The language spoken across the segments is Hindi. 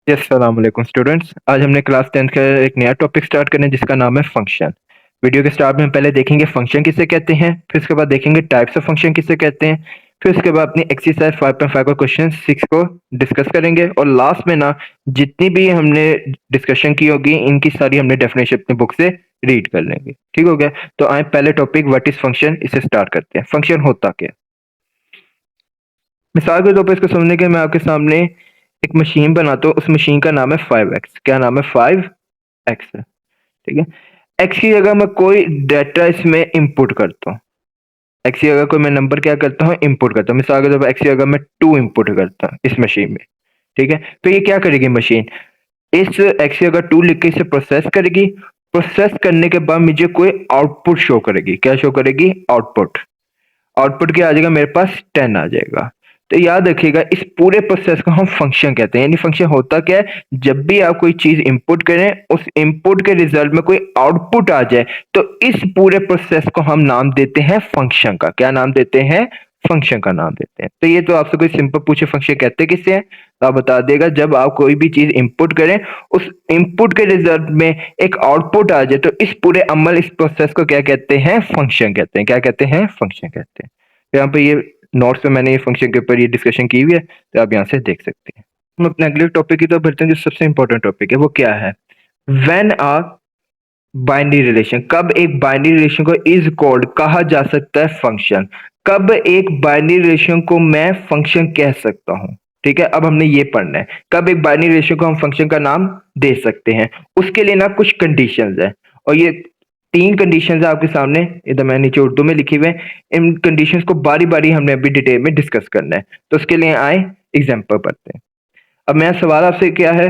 अस्सलाम वालेकुम स्टूडेंट्स। आज हमने क्लास 10th का एक नया टॉपिक स्टार्ट करना है जिसका नाम है फंक्शन। वीडियो के स्टार्ट में हम पहले देखेंगे फंक्शन किसे कहते हैं, फिर उसके बाद देखेंगे टाइप्स ऑफ फंक्शन किसे कहते हैं, फिर उसके बाद अपनी एक्सरसाइज 5.5 का क्वेश्चन 6 को डिस्कस करेंगे और लास्ट में ना जितनी भी हमने डिस्कशन की होगी इनकी सारी हमने डेफिनेशन अपनी बुक से रीड कर लेंगे। ठीक हो गया? तो आए पहले टॉपिक व्हाट इज फंक्शन, इसे स्टार्ट करते हैं। फंक्शन होता क्या? मिसाल के तौर पर इसको समझने के मैं आपके सामने एक मशीन बनाता हूँ। उस मशीन का नाम है 5x। क्या नाम है? 5x है। ठीक है? x की जगह मैं कोई डाटा इसमें इंपुट करता हूँ। x की जगह कोई मैं नंबर क्या करता हूँ? इंपुट करता हूँ। मिसाल के तौर पर x की जगह मैं 2 इंपुट करता हूँ इस मशीन में। ठीक है? तो ये क्या करेगी मशीन? इस x की जगह 2 लिख के इसे प्रोसेस करेगी। प्रोसेस करने के बाद मुझे कोई आउटपुट शो करेगी। क्या शो करेगी? आउटपुट। आउटपुट क्या आ जाएगा? मेरे पास 10 आ जाएगा। तो याद रखिएगा इस पूरे प्रोसेस को हम फंक्शन कहते हैं। यानी फंक्शन होता क्या है? जब भी आप कोई चीज इंपुट करें उस इंपुट के रिजल्ट में कोई आउटपुट आ जाए तो इस पूरे प्रोसेस को हम नाम देते हैं फंक्शन का। क्या नाम देते हैं? फंक्शन का नाम देते हैं। तो ये तो आपसे कोई सिंपल पूछे फंक्शन कहते किसे हैं तो आप बता देगा जब आप कोई भी चीज इंपुट करें उस इंपुट के रिजल्ट में एक आउटपुट आ जाए तो इस पूरे अमल इस प्रोसेस को क्या कहते हैं? फंक्शन कहते हैं। क्या कहते हैं? फंक्शन कहते हैं। तो यहाँ पे ये नोट्स में मैंने ये फंक्शन के ऊपर ये डिस्कशन की हुई है तो आप यहाँ से देख सकते हैं। हम अपने अगले टॉपिक की तरफ बढ़ते हैं जो सबसे इंपॉर्टेंट टॉपिक है। वो क्या है? When a binary relation. कब एक बाइनरी रिलेशन को इज कॉल्ड कहा जा सकता है फंक्शन। कब एक बाइनरी रिलेशन को मैं फंक्शन कह सकता हूँ। ठीक है? अब हमने ये पढ़ना है कब एक बाइनरी रिलेशन को हम फंक्शन का नाम दे सकते हैं। उसके लिए ना कुछ कंडीशंस है और ये 3 कंडीशंस है आपके सामने। इधर मैंने नीचे उर्दू में लिखे हुए हैं। इन कंडीशंस को बारी बारी हमने अभी डिटेल में डिस्कस करना है। तो उसके लिए आए एग्जाम्पल पढ़ते हैं। अब मेरा सवाल आपसे क्या है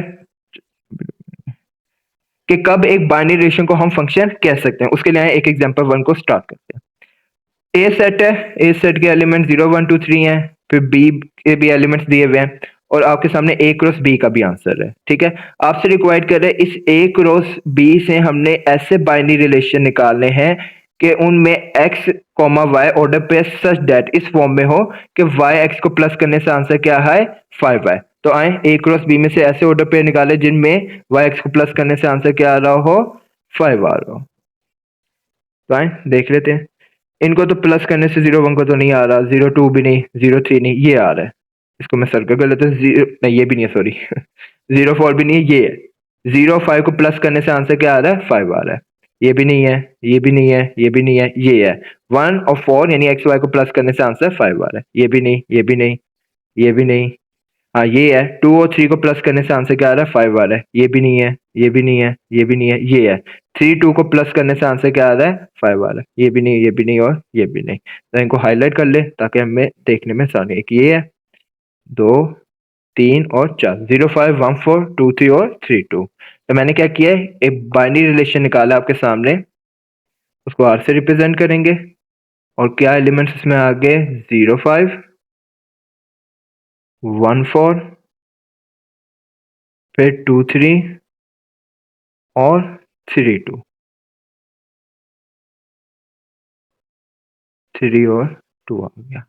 कि कब एक बाइनरी रिलेशन को हम फंक्शन कह सकते हैं। उसके लिए आए एक एग्जांपल 1 को स्टार्ट करते हैं। ए सेट है। ए सेट के एलिमेंट 0 1 2 3 हैं। फिर बी के भी एलिमेंट्स दिए हुए हैं और आपके सामने ए क्रॉस बी का भी आंसर है। ठीक है? आपसे रिक्वायर्ड कर रहे हैं इस ए क्रॉस बी से हमने ऐसे बाइनरी रिलेशन निकालने हैं कि उनमें एक्स कॉमा वाई ऑर्डर पे सच दैट इस फॉर्म में हो कि वाई एक्स को प्लस करने से आंसर क्या है? 5y। तो आए ए क्रॉस बी में से ऐसे ऑर्डर पे निकाले जिनमें वाई एक्स को प्लस करने से आंसर क्या आ रहा हो? 5 आ रहा हो। तो आए देख लेते हैं। इनको तो प्लस करने से 0 1 को तो नहीं आ रहा, 0 2 भी नहीं, 0 3 नहीं, ये आ रहा है। इसको मैं सर्कल कर लेता हूँ। जीरो नहीं, ये भी नहीं है, सॉरी 0 4 भी नहीं है, ये है। 0 5 को प्लस करने से आंसर क्या आ रहा है? 5 आ रहा है। ये भी नहीं है, ये भी नहीं है, ये भी नहीं है, ये है। 1 और 4 यानी एक्स वाई को प्लस करने से आंसर 5 आ रहा है। ये भी नहीं, ये भी नहीं, ये भी नहीं। हाँ ये है। 2 और 3 को प्लस करने से आंसर क्या आ रहा है? 5 आ रहा है। ये भी नहीं है, ये भी नहीं है, ये भी नहीं है, ये है। 3 2 को प्लस करने से आंसर क्या आ रहा है? 5 आ रहा है। ये भी नहीं, ये भी नहीं और ये भी नहीं। तो इनको हाईलाइट कर ले ताकि हमें देखने में आसानी। एक ये है, 2 3 और 4, 0 5 1 4 2 3 और 3 2। तो मैंने क्या किया है? एक बाइनरी रिलेशन निकाला आपके सामने, उसको आर से रिप्रेजेंट करेंगे और क्या एलिमेंट्स इसमें आ गए? 0 5 1 4 फिर 2 3 और 3 2। 3 और 2 आ गया।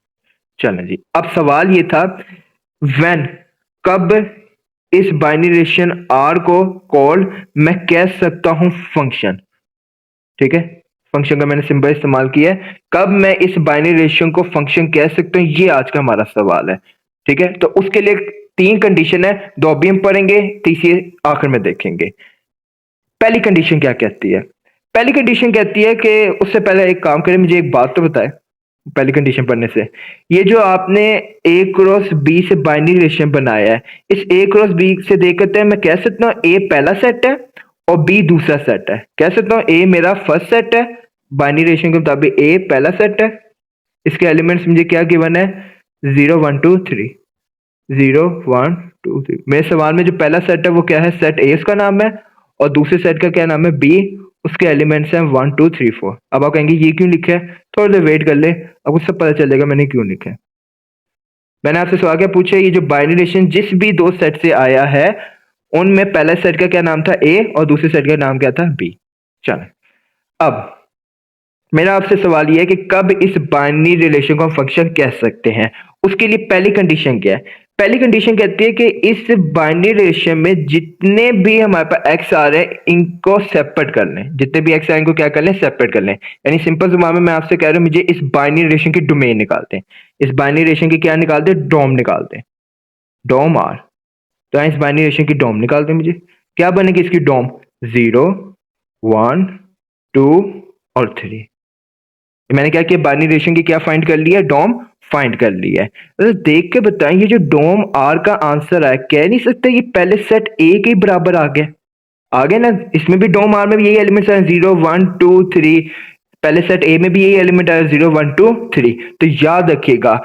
चलें जी, अब सवाल ये था व्हेन कब इस बाइनरी रिलेशन आर को कॉल मैं कह सकता हूं फंक्शन। ठीक है? फंक्शन का मैंने सिंबल इस्तेमाल किया है। कब मैं इस बाइनरी रिलेशन को फंक्शन कह सकता हूं, ये आज का हमारा सवाल है। ठीक है? तो उसके लिए 3 कंडीशन है, 2 अभी हम पढ़ेंगे, तीसरी आखिर में देखेंगे। पहली कंडीशन क्या कहती है? पहली कंडीशन कहती है कि उससे पहले एक काम करें, मुझे एक बात तो बताए पहली कंडीशन पढ़ने से। ये जो आपने ए क्रॉस बी से बाइनरी रिलेशन बनाया है, इस ए क्रॉस बी से देख करते हैं मैं कह सकता हूँ ए पहला सेट है और बी दूसरा सेट है। कह सकता हूँ ए मेरा फर्स्ट सेट है, बाइनरी रिलेशन के मुताबिक ए पहला सेट है। इसके एलिमेंट्स मुझे क्या गिवन है? 0 1 2 3। 0 1 2 3। मेरे सवाल में जो पहला सेट है वो क्या है? सेट ए उसका नाम है और दूसरे सेट का क्या नाम है? बी। उसके एलिमेंट्स हैं 1 2 3 4। अब आप कहेंगे ये क्यों लिखा है? थोड़ी देर वेट कर ले, आपको सब पता चलेगा मैंने क्यों लिखा है। मैंने आपसे सवाल क्या पूछा? ये जो बाइनरी रिलेशन जिस भी 2 सेट से आया है उनमें पहले सेट का क्या नाम था? ए और दूसरे सेट का नाम क्या था? बी। चलो अब मेरा आपसे सवाल यह है कि कब इस बाइनरी रिलेशन को हम फंक्शन कह सकते हैं। उसके लिए पहली कंडीशन क्या है? पहली कंडीशन कहती है कि इस बाइनरी रिलेशन में जितने भी हमारे पास एक्स आ रहे हैं इनको सेपरेट कर लें, जितने भी एक्स आए इनको क्या कर लें, सेपरेट कर लें। यानी सिंपल जुबान में मैं आपसे कह रहा हूं मुझे इस बाइनरी रिलेशन की डोमेन निकालते हैं, इस बाइनरी रिलेशन की क्या निकालते हैं, डोम निकालते हैं, डोम आर। तो इस बाइनरी रिलेशन की डोम निकालते हैं, मुझे क्या बनेगी इसकी डोम, 0 1 2 और 3। मैंने क्या किया, बाइनरी रिलेशन की क्या फाइंड कर लिया, डोम फाइंड कर लिया है। तो देख के बताएं ये जो डोम आर का आंसर है, कह नहीं सकते ये पहले सेट ए के बराबर आ गया, आ गया ना। इसमें भी डोम आर में भी यही एलिमेंट्स हैं, 0 1 2 3। पहले सेट ए में भी यही एलिमेंट आया, 0 1 2 3। तो याद रखिएगा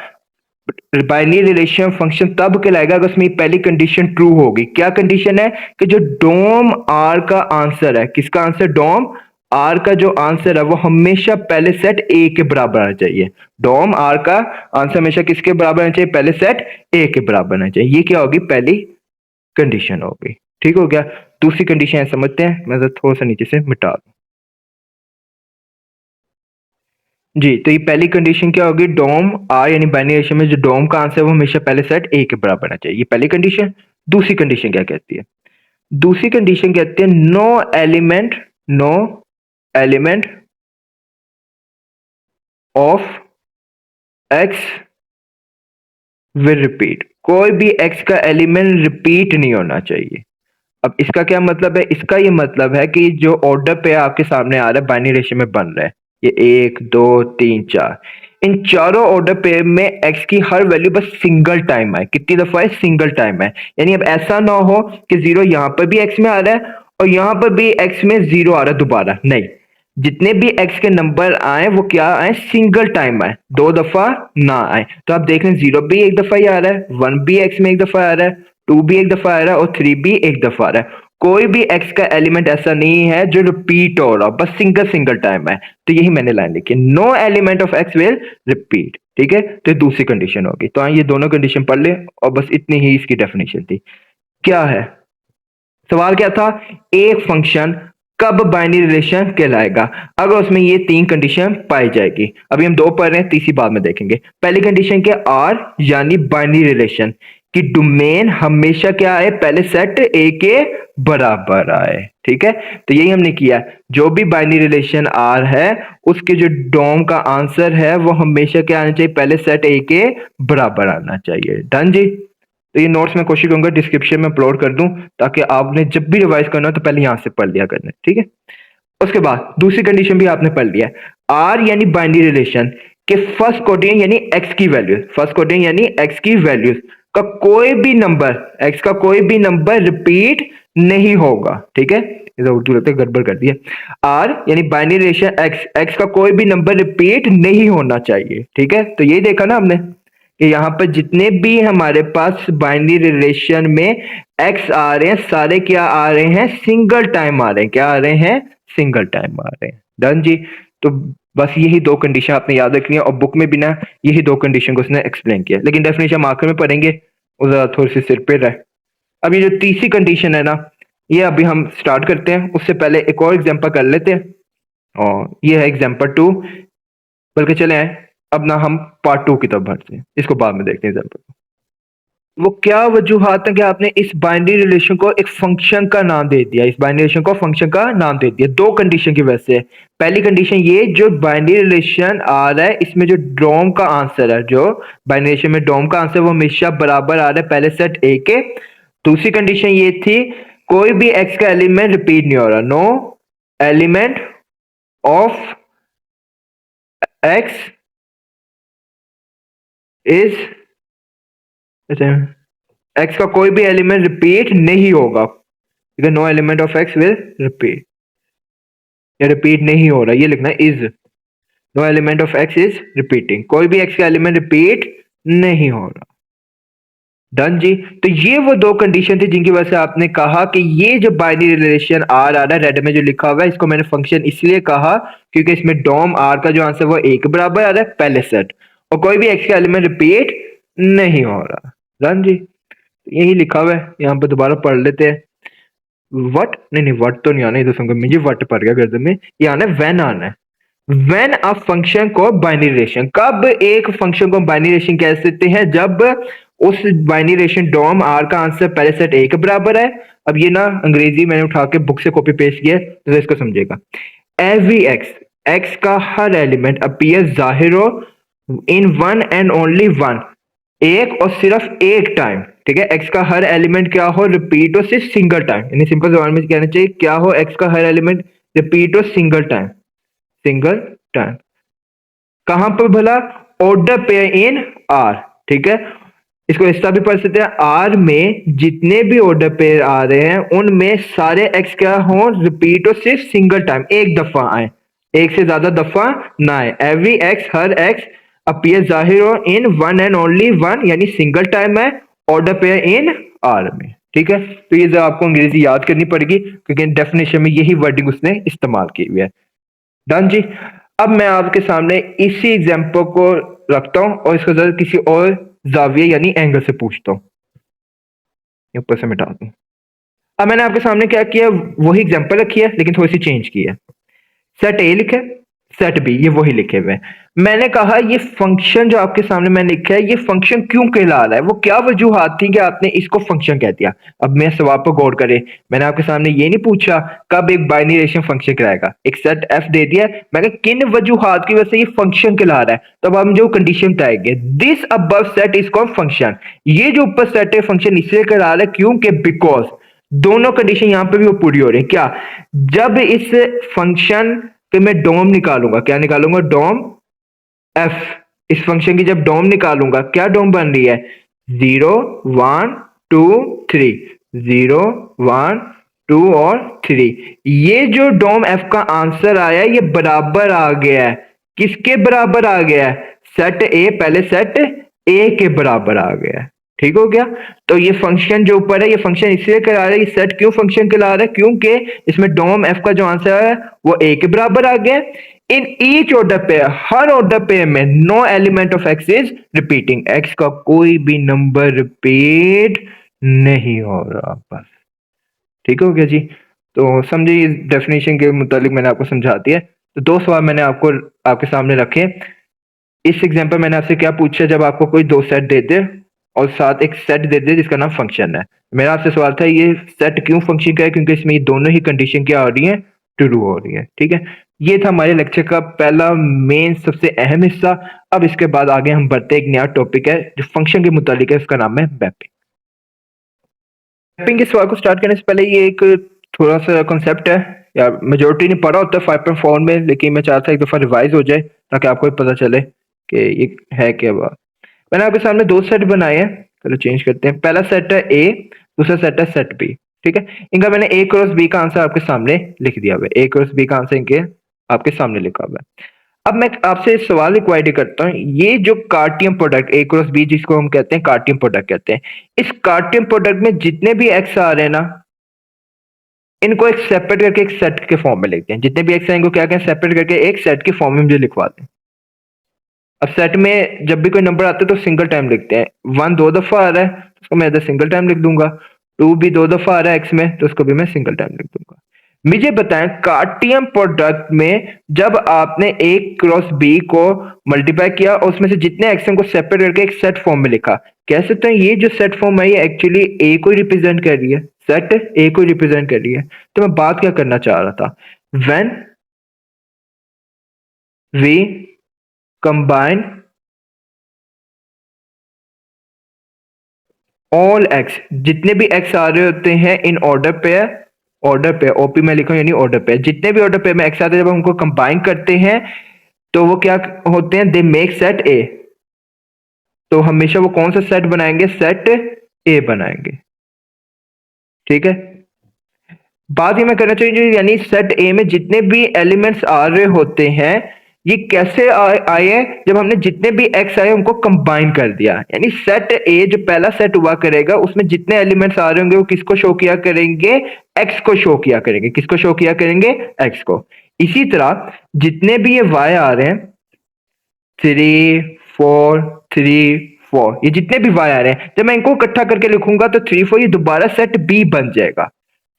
बाइनरी रिलेशन फंक्शन तब कहलाएगा अगर उसमें पहली कंडीशन ट्रू होगी। क्या कंडीशन है कि जो डोम आर का आंसर है, किसका आंसर, डोम आर का जो आंसर है वो हमेशा पहले सेट ए के बराबर आना चाहिए। डोम आर का आंसर हमेशा किसके बराबर आना चाहिए, पहले सेट ए के बराबर आना चाहिए। ये क्या होगी, पहली कंडीशन होगी। ठीक हो गया। दूसरी कंडीशन समझते हैं, मैं थोड़ा सा नीचे से मिटा दूं जी। तो ये पहली कंडीशन क्या होगी, डोम आर यानी बाइनरी रिलेशन में जो डोम का आंसर है वो हमेशा पहले सेट ए के बराबर आना चाहिए, ये पहली कंडीशन। दूसरी कंडीशन क्या कहती है, दूसरी कंडीशन कहती है no element of x will repeat, कोई भी एक्स का एलिमेंट रिपीट नहीं होना चाहिए। अब इसका क्या मतलब है, इसका ये मतलब है कि जो ऑर्डर पे आपके सामने आ रहा है बाइनरी रेशियो में बन रहा है, ये 1 2 3 4, इन चारों ऑर्डर पे में एक्स की हर वैल्यू बस सिंगल टाइम आए। कितनी दफा है, सिंगल टाइम है। यानी अब ऐसा ना हो कि 0 यहां पर भी एक्स में आ रहा है और यहां पर भी एक्स में 0 आ रहा है दोबारा, नहीं। जितने भी एक्स के नंबर आए वो क्या आए, सिंगल टाइम आए, दो दफा ना आए। तो आप देख रहे हैं 0 भी एक दफा ही आ रहा है, 1 भी एक्स में एक दफा आ रहा है, 2 भी एक दफा आ रहा है और 3 भी एक दफा आ रहा है। कोई भी एक्स का एलिमेंट ऐसा नहीं है जो रिपीट हो रहा, बस सिंगल सिंगल टाइम है। तो यही मैंने लाइन लिखी, no element of x will repeat. ठीक है, तो दूसरी कंडीशन होगी। तो ये दोनों कंडीशन पढ़ ले और बस इतनी ही इसकी डेफिनेशन थी। क्या है सवाल, क्या था, एक फंक्शन कब बाइनरी रिलेशन कहलाएगा, अगर उसमें ये तीन कंडीशन पाई जाएगी। अभी हम दो पढ़ रहे हैं, तीसरी बात में देखेंगे। पहली कंडीशन क्या, आर यानी बाइनरी रिलेशन की डोमेन हमेशा क्या आए, पहले सेट ए के बराबर आए। ठीक है, तो यही हमने किया, जो भी बाइनरी रिलेशन आर है उसके जो डोम का आंसर है वो हमेशा क्या आना चाहिए, पहले सेट ए के बराबर आना चाहिए। डन जी। तो ये नोट्स मैं कोशिश करूंगा डिस्क्रिप्शन में अपलोड कर दूं ताकि आपने जब भी रिवाइज करना हो तो पहले यहां से पढ़ लिया करना। ठीक है, उसके बाद दूसरी कंडीशन भी आपने पढ़ लिया, आर यानी बाइनरी रिलेशन के फर्स्ट कोऑर्डिनेट यानी एक्स की वैल्यू, फर्स्ट कोऑर्डिनेट यानी एक्स की वैल्यूज का कोई भी नंबर, एक्स का कोई भी नंबर रिपीट नहीं होगा। ठीक है, उर्दू लगता है गड़बड़ कर दिया। आर यानी बाइनरी रिलेशन एक्स, एक्स का कोई भी नंबर रिपीट नहीं होना चाहिए। ठीक है, तो यही देखा ना हमने कि यहाँ पर जितने भी हमारे पास बाइनरी रिलेशन में एक्स आ रहे हैं सारे क्या आ रहे हैं, सिंगल टाइम आ रहे हैं। क्या आ रहे हैं, सिंगल टाइम आ रहे हैं। डन जी। तो बस यही दो कंडीशन आपने याद रखनी है और बुक में भी ना यही दो कंडीशन को उसने एक्सप्लेन किया, लेकिन डेफिनेशन हम आखिर में पढ़ेंगे, वो थोड़ी सी सिर पे रहे। अब ये जो तीसरी कंडीशन है ना, ये अभी हम स्टार्ट करते हैं, उससे पहले एक और एग्जाम्पल कर लेते हैं और ये है एग्जाम्पल 2। बल्कि चले अब ना हम पार्ट 2 की तरफ बढ़ते हैं, इसको बाद में देखते हैं एग्जाम्पल। वो क्या वजूहात है कि आपने इस बाइनरी रिलेशन को एक फंक्शन का नाम दे दिया, इस बाइनरी रिलेशन को फंक्शन का नाम दे दिया, दो कंडीशन की वजह से। पहली कंडीशन ये, जो बाइनरी रिलेशन आ रहा है इसमें जो डोम का आंसर है, जो बाइनरी रिलेशन में डोम का आंसर वो हमेशा बराबर आ रहा है पहले सेट ए के। दूसरी कंडीशन ये थी, कोई भी एक्स का एलिमेंट रिपीट नहीं हो रहा, no element of x is, x का कोई भी एलिमेंट रिपीट नहीं होगा। No element of x will repeat, या रिपीट नहीं हो रहा, ये लिखना है is, no element of x is repeating, कोई भी एक्स का एलिमेंट रिपीट नहीं हो रहा। डन जी। तो ये वो दो कंडीशन थी जिनकी वजह से आपने कहा कि ये जो बाइनरी रिलेशन आर आ रहा है, रेड में जो लिखा हुआ है, इसको मैंने फंक्शन इसलिए कहा क्योंकि इसमें डोम आर का जो आंसर वो एक बराबर आ रहा है पहले सेट, और कोई भी एक्स का एलिमेंट रिपीट नहीं हो रहा। डन जी, यही लिखा हुआ है, यहाँ पर दोबारा पढ़ लेते हैं। वट नहीं, वट तो नहीं आना, इधर समझ मुझे वट पड़ गया गर्दन में, ये आना है व्हेन आना है। व्हेन अ फंक्शन को बाइनरी रिलेशन, कब एक फंक्शन को बाइनरी रिलेशन कह सकते हैं, जब उस बाइनरी रिलेशन डोम आर का आंसर पहले सेट ए के बराबर है। अब ये ना अंग्रेजी मैंने उठा के बुक से कॉपी पेस्ट किया तो इसको समझेगा। एवरी एक्स, एक्स का हर एलिमेंट अपीयर जाहिर हो इन वन एंड ओनली वन, एक और सिर्फ एक टाइम, ठीक है। एक्स का हर एलिमेंट क्या हो, रिपीट हो सिर्फ सिंगल टाइम, यानी सिंपल जबान में कहना चाहिए क्या हो, एक्स का हर एलिमेंट रिपीट हो सिंगल टाइम, सिंगल टाइम। कहां पर भला, ऑर्डर पेयर इन आर, ठीक है। इसको इस तरह भी पढ़ सकते हैं, आर में जितने भी ऑर्डर पेयर आ रहे हैं उनमें सारे एक्स क्या हो, रिपीट हो सिर्फ सिंगल टाइम, एक दफा आए, एक से ज्यादा दफा ना आए। एवरी एक्स, हर एक्स अपीयर जाहिर हो इन वन एंड ओनली वन, यानी सिंगल टाइम है, ऑर्डर पेयर इन आर में, ठीक है। तो ये जो आपको अंग्रेजी याद करनी पड़ेगी क्योंकि डेफिनेशन में यही वर्डिंग उसने इस्तेमाल की हुई है। डन जी। अब मैं आपके सामने इसी एग्जाम्पल को रखता हूं और इसको जरा किसी और जाविये यानी एंगल से पूछता हूं, ऊपर से मिटा दूं। अब मैंने आपके सामने क्या किया, वही एग्जाम्पल रखी है लेकिन थोड़ी सी चेंज की है। सेट ए लिखे, सेट बी, ये वही लिखे हुए हैं। मैंने कहा ये फंक्शन जो आपके सामने मैंने लिखा है, ये फंक्शन क्यों कहला रहा है, वो क्या वजूहात थी कि आपने इसको फंक्शन कह दिया। अब मैं सवाल पर गौर करें, मैंने आपके सामने ये नहीं पूछा कब एक बाइनरी रिलेशन फंक्शन कहलाएगा, एक सेट एफ दे दिया, मैं कहा किन वजूहात की वजह से ये फंक्शन कहला रहा है, तब हम जो कंडीशन बताएंगे, this above set is called function, ये जो ऊपर सेट है फंक्शन इसलिए कहला रहा है क्योंकि बिकॉज दोनों कंडीशन यहां पे भी वो पूरी हो रही है। क्या, जब इस फंक्शन पे मैं डोम निकालूंगा, क्या निकालूंगा, डोम एफ, इस फंक्शन की जब डोम निकालूंगा क्या डोम बन रही है, 0 1 2 3, 0 1 2 और 3, ये जो डोम एफ का आंसर आया ये बराबर आ गया है, किसके बराबर आ गया है, सेट ए, पहले सेट ए के बराबर आ गया है, ठीक हो गया। तो ये फंक्शन जो ऊपर है ये फंक्शन इसलिए करा रहा है, ये सेट क्यों फंक्शन कहला रहा है, क्योंकि इसमें डोम एफ का जो आंसर है वो ए के बराबर आ गया। इन ईच ऑर्डर पेयर, हर ऑर्डर पेयर में no element of x is repeating, X का कोई भी नंबर रिपीट नहीं हो रहा, बस, ठीक हो गया जी। तो समझिए डेफिनेशन के मुताबिक मैंने आपको समझा दिया। तो दो सवाल मैंने आपको आपके सामने रखे। इस एग्जांपल मैंने आपसे क्या पूछा, जब आपको कोई दो सेट दे दे और साथ एक सेट दे दे जिसका नाम फंक्शन है, मेरा आपसे सवाल था ये सेट क्यों फंक्शन का है, क्योंकि इसमें ये दोनों ही कंडीशन क्या हो रही है, ट्रू हो रही है, ठीक है। ये था हमारे लेक्चर का पहला मेन सबसे अहम हिस्सा। अब इसके बाद आगे हम बढ़ते एक नया टॉपिक है जो फंक्शन के मुतालिक है, उसका नाम है मैपिंग। मैपिंग के सवाल को स्टार्ट करने से पहले ये एक थोड़ा सा कॉन्सेप्ट है, या मेजोरिटी ने पढ़ा होता है 5.4 में, लेकिन मैं चाहता एक दफा रिवाइज हो जाए ताकि आपको भी पता चले कि ये है क्या बात। मैंने आपके सामने दो सेट बनाए हैं, चलो चेंज करते हैं। पहला सेट है ए, दूसरा सेट है सेट बी, ठीक है। इनका मैंने ए क्रॉस बी का आंसर आपके सामने लिख दिया हुआ है, ए क्रॉस बी का आंसर इनके आपके सामने लिखा हुआ है। अब मैं आपसे सवाल रिक्वायरी करता हूं, ये जो कार्टियन प्रोडक्ट ए क्रॉस बी जिसको हम कहते हैं कार्टियन प्रोडक्ट कहते हैं, इस कार्टियन प्रोडक्ट में जितने भी एक्स आ रहे हैं ना, इनको एक सेपरेट करके एक सेट के फॉर्म में लिखते हैं। जितने भी एक्स हैं इनको क्या कहें, सेपरेट करके एक सेट के फॉर्म में मुझे लिखवा दें। अब सेट में जब भी कोई नंबर आता है तो सिंगल टाइम लिखते हैं। 1 दो दफा आ रहा है तो उसको मैं इधर सिंगल टाइम लिख दूंगा, 2 भी दो दफा आ रहा है एक्स में तो उसको भी मैं सिंगल टाइम लिख दूंगा। मुझे बताएं कार्टियन प्रोडक्ट में जब आपने ए क्रॉस बी को मल्टीप्लाई किया और उसमें से जितने एक्स को सेपरेट करके एक सेट फॉर्म में लिखा, कह सकते हैं ये जो सेट फॉर्म है ये एक्चुअली ए को रिप्रेजेंट कर रही है, सेट ए को रिप्रेजेंट कर रही है। तो मैं बात क्या करना चाह रहा था, when we combine all x, जितने भी एक्स आ रहे होते हैं in order pair, order pair OP में लिखा यानी ऑर्डर पेयर, जितने भी ऑर्डर पेयर में एक्स आते हैं जब हम उनको कंबाइन करते हैं तो वो क्या होते हैं, दे मेक सेट ए। तो हमेशा वो कौन सा सेट बनाएंगे, सेट ए बनाएंगे, ठीक है। बात ये मैं करना चाहिए, यानी सेट ए में जितने भी एलिमेंट्स आ रहे होते हैं ये कैसे आए हैं, जब हमने जितने भी एक्स आए उनको कंबाइन कर दिया, यानी सेट ए जो पहला सेट हुआ करेगा उसमें जितने एलिमेंट्स आ रहे होंगे वो किसको शो किया करेंगे, एक्स को शो किया करेंगे, किसको शो किया करेंगे, एक्स को। इसी तरह जितने भी ये वाई आ रहे हैं 3 4 3 4, ये जितने भी वाई आ रहे हैं जब मैं इनको इकट्ठा करके लिखूंगा तो 3 4 ये दोबारा सेट बी बन जाएगा,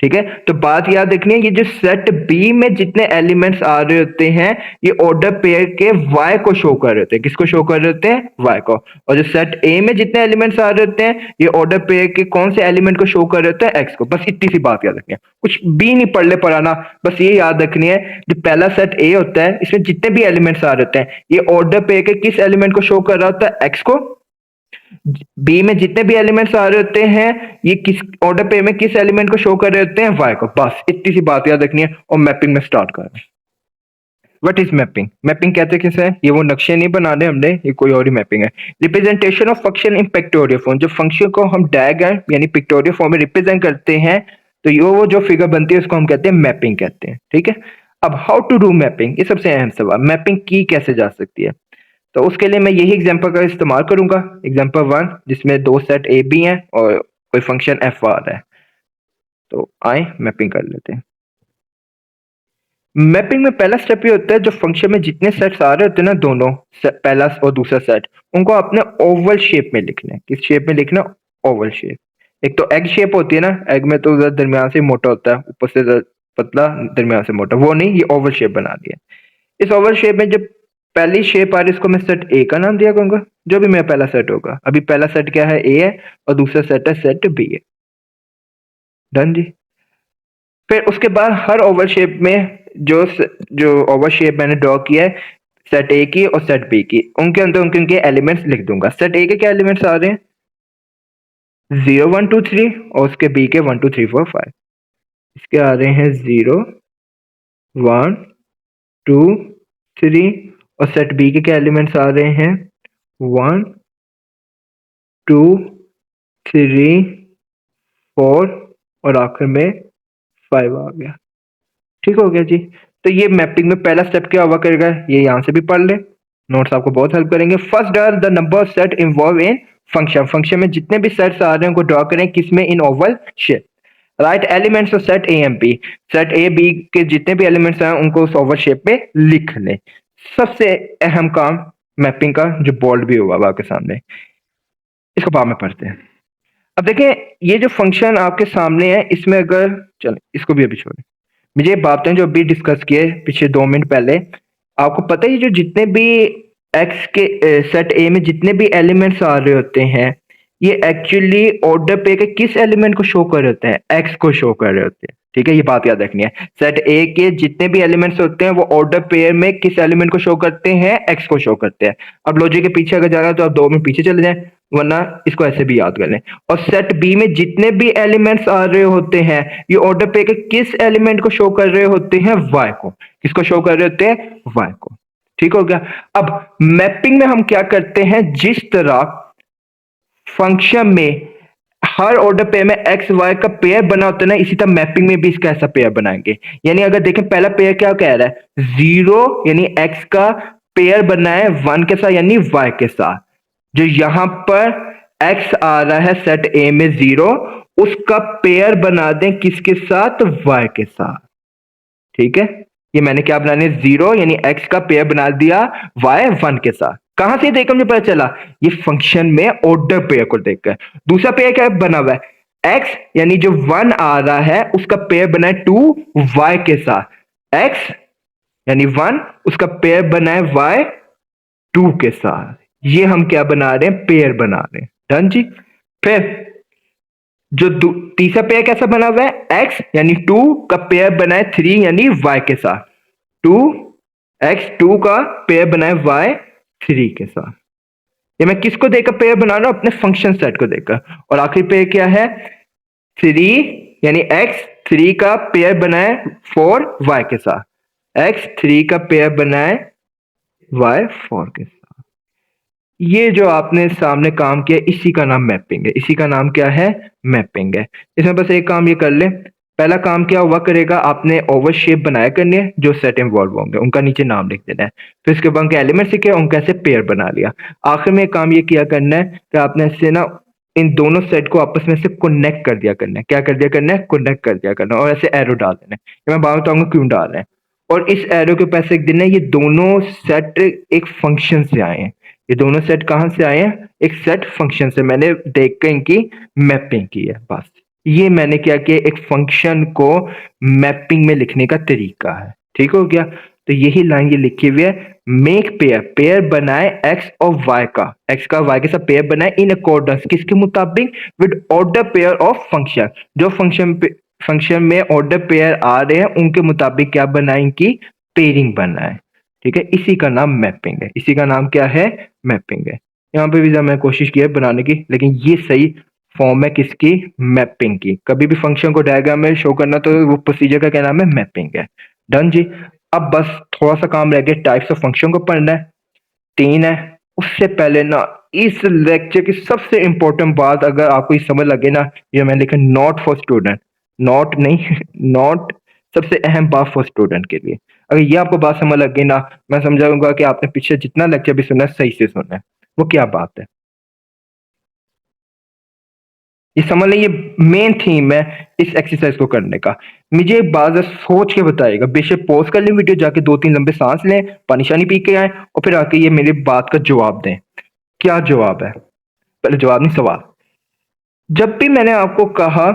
ठीक है, तो बात याद रखनी है, ये जो सेट बी में जितने एलिमेंट्स आ रहे होते हैं ये ऑर्डर पेयर के वाई को शो कर रहे होते हैं। किसको शो कर रहे होते हैं? वाई को। और जो सेट ए में जितने एलिमेंट्स आ रहे होते हैं ये ऑर्डर पेयर के कौन से एलिमेंट को शो कर रहे होते हैं? एक्स को। बस इतनी सी बात याद रखनी है, कुछ भी नहीं पढ़ ले पढ़ाना, बस ये याद रखनी है जो पहला सेट ए होता है इसमें जितने भी एलिमेंट्स आ रहे होते हैं ये ऑर्डर पेयर के किस एलिमेंट को शो कर रहा होता है? एक्स को। बी में जितने भी एलिमेंट्स आ रहे होते हैं ये किस ऑर्डर पे में किस एलिमेंट को शो कर रहे होते हैं? वाई को। बस इतनी सी बात याद रखनी है और मैपिंग में स्टार्ट कर रहे हैं। What is mapping? मैपिंग कहते हैं किसे? ये वो नक्शे नहीं बनाने हमने, ये कोई और ही मैपिंग है। Representation of function in pictorial form, जो फंक्शन को हम डायग्राम यानी पिक्टोरियल फॉर्म में रिप्रेजेंट करते हैं तो ये वो जो फिगर बनती है उसको हम कहते हैं मैपिंग कहते हैं। ठीक है, अब हाउ टू डू मैपिंग, ये सबसे अहम सवाल, मैपिंग की कैसे जा सकती है? तो उसके लिए मैं यही एग्जांपल का इस्तेमाल करूंगा, एग्जांपल 1, जिसमें दो सेट ए बी हैं और कोई फंक्शन एफ आ रहा है। तो आए मैपिंग कर लेते हैं। मैपिंग में पहला स्टेप ये होता है जो फंक्शन में जितने सेट्स आ रहे होते हैं ना, दोनों पहला और दूसरा सेट, उनको अपने ओवल शेप में लिखना है। किस शेप में लिखना? Oval shape. एक तो एग शेप होती है ना, एग में तो दरमियान से मोटा होता है, ऊपर से पतला, दरमियान से मोटा, वो नहीं, ये ओवल शेप बना दिया। इस ओवल शेप में जब पहली शेप आ रही है इसको मैं सेट ए का नाम दिया करूंगा, जो भी मेरा पहला सेट होगा। अभी पहला सेट क्या है? ए है, और दूसरा सेट है सेट बी है। डन जी। फिर उसके बाद हर ओवल शेप में जो जो ओवल शेप मैंने ड्रॉ किया है सेट ए की और सेट बी की, उनके अंदर उनके एलिमेंट्स लिख दूंगा। सेट ए के क्या एलिमेंट्स आ रहे हैं? 0 1 2 3, और उसके बी के 1 2 3 4 5। इसके आ रहे हैं 0 1 2 3, और सेट बी के क्या एलिमेंट्स आ रहे हैं? 1 2 3 4, और आखिर में 5 आ गया। ठीक हो गया जी। तो ये मैपिंग में पहला स्टेप क्या हुआ करेगा, ये यहां से भी पढ़ ले, नोट्स आपको बहुत हेल्प करेंगे। First draw the number set involve in function, function में जितने भी सेट्स आ रहे हैं उनको ड्रॉ करें, किसमें? In oval shape. Right elements of set A and B, set A B के जितने भी एलिमेंट्स हैं उनको उस ओवल शेप में लिख लें। सबसे अहम काम मैपिंग का, जो बोल्ड भी हुआ आपके सामने, इसको बाद में पढ़ते हैं। अब देखें, ये जो फंक्शन आपके सामने है इसमें अगर, चलो इसको भी अभी छोड़ें, मुझे बातें जो अभी डिस्कस किए पिछले 2 मिनट पहले, आपको पता है जो जितने भी एक्स के सेट ए में जितने भी एलिमेंट्स आ रहे होते हैं ये एक्चुअली ऑर्डर पे के किस एलिमेंट को शो कर रहे होते हैं? एक्स को शो कर रहे होते हैं। ठीक है, ये बात याद रखनी है। सेट ए के जितने भी एलिमेंट्स होते हैं वो ऑर्डर पेयर में किस एलिमेंट को शो करते हैं? एक्स को शो करते हैं। अब लॉजिक के पीछे अगर जाना है तो आप 2 मिनट पीछे चले जाएं, वरना इसको ऐसे भी याद कर लें। और सेट बी में जितने भी एलिमेंट्स आ रहे होते हैं ये ऑर्डर पे के किस एलिमेंट को शो कर रहे होते हैं? वाई को। किसको शो कर रहे होते हैं? वाई को। ठीक हो गया। अब मैपिंग में हम क्या करते हैं, जिस तरह फंक्शन में हर ऑर्डर पेयर में एक्स वाई का पेयर बना होता है ना, इसी तरह मैपिंग में भी इसका ऐसा पेयर बनाएंगे। यानी अगर देखें पहला पेयर क्या कह रहा है, 0 यानी एक्स का पेयर बना है 1 के साथ यानी वाई के साथ। जो यहां पर x आ रहा है सेट ए में 0, उसका पेयर बना दें किसके साथ? y के साथ। ठीक है, ये मैंने क्या बनाने? 0 यानी x का पेयर बना दिया y 1 के साथ। कहां से देखकर मुझे पता चला? ये फंक्शन में ऑर्डर पेयर को देखकर। दूसरा पेयर क्या बना हुआ है? x यानी जो 1 आ रहा है उसका पेयर बना है 2 y के साथ। x यानी 1 उसका पेयर बना है y 2 के साथ। ये हम क्या बना रहे हैं? पेयर बना रहे हैं। डन जी। फिर जो तीसरा पेयर कैसा बना हुआ है? x यानी 2 का पेयर बना है 3 यानी y के साथ। 2x 2 का पेयर बना है y 3 के साथ। ये मैं किसको देकर पेयर बना रहा हूं? अपने फंक्शन सेट को देकर। और आखिरी पेयर क्या है? 3 यानी x 3 का पेयर बना है 4 y के साथ। x 3 का पेयर बना है y 4 के साथ। ये जो आपने सामने काम किया इसी का नाम मैपिंग है। इसी का नाम क्या है? मैपिंग है। इसमें बस एक काम ये कर ले, पहला काम क्या हुआ करेगा, आपने ओवल शेप बनाया करनी है, जो सेट इन्वॉल्व होंगे उनका नीचे नाम लिख देना है। फिर इसके बाद उनके एलिमेंट सीखे, उनका ऐसे पेयर बना लिया। आखिर में काम ये किया करना है कि आपने ऐसे ना इन दोनों सेट को आपस में से कनेक्ट कर दिया करना है। क्या कर दिया करना है? कनेक्ट कर दिया करना है, और ऐसे एरो डाल देना है। ये मैं बाद में बताऊंगा क्यों डाल रहे हैं। और इस एरो के पैसे एक दिन है, ये दोनों सेट एक फंक्शन से आए हैं। ये दोनों सेट कहां से आए हैं? एक सेट फंक्शन से। मैंने देख कर इनकी मैपिंग की है बस। ये मैंने क्या किया, एक फंक्शन को मैपिंग में लिखने का तरीका है। ठीक हो गया। तो यही लाइन ये लिखी हुई है, मेक पेयर, पेयर बनाए एक्स और वाई का, एक्स का वाई के साथ पेयर बनाए इन अकॉर्डेंस, किसके मुताबिक, with order pair of function, जो फंक्शन में ऑर्डर पेयर आ रहे हैं उनके मुताबिक क्या बनाए, इनकी पेयरिंग बनाए। ठीक है, इसी का नाम मैपिंग है, इसी का नाम क्या है, मैपिंग है। यहाँ पे भी मैं कोशिश की है बनाने की, लेकिन ये सही फॉर्म है किसकी, मैपिंग की। कभी भी फंक्शन को डायग्राम में शो करना तो वो प्रोसीजर का क्या नाम है, मैपिंग है। डन जी। अब बस थोड़ा सा काम रह गया, टाइप्स ऑफ फंक्शन को पढ़ना है, 3 है। उससे पहले ना इस लेक्चर की सबसे इंपॉर्टेंट बात, अगर आपको ये समझ लगे ना, ये मैंने लिखा नॉट फॉर स्टूडेंट, नॉट नहीं नॉट, सबसे अहम बात फॉर स्टूडेंट के लिए। अगर ये आपको बात समझ लग गई ना, मैं समझाऊंगा कि आपने पीछे जितना लेक्चर भी सुना है सही से सुना है। वो क्या बात है, ये समझ लें, ये मेन थीम है इस एक्सरसाइज को करने का। मुझे एक बात है, सोच के बताइएगा, बेशक पॉज कर लें वीडियो, जाके 2-3 लंबे सांस लें, पानी शानी पी के आए, और फिर आके ये मेरी बात का जवाब दें। क्या जवाब है, पहले जवाब नहीं सवाल। जब भी मैंने आपको कहा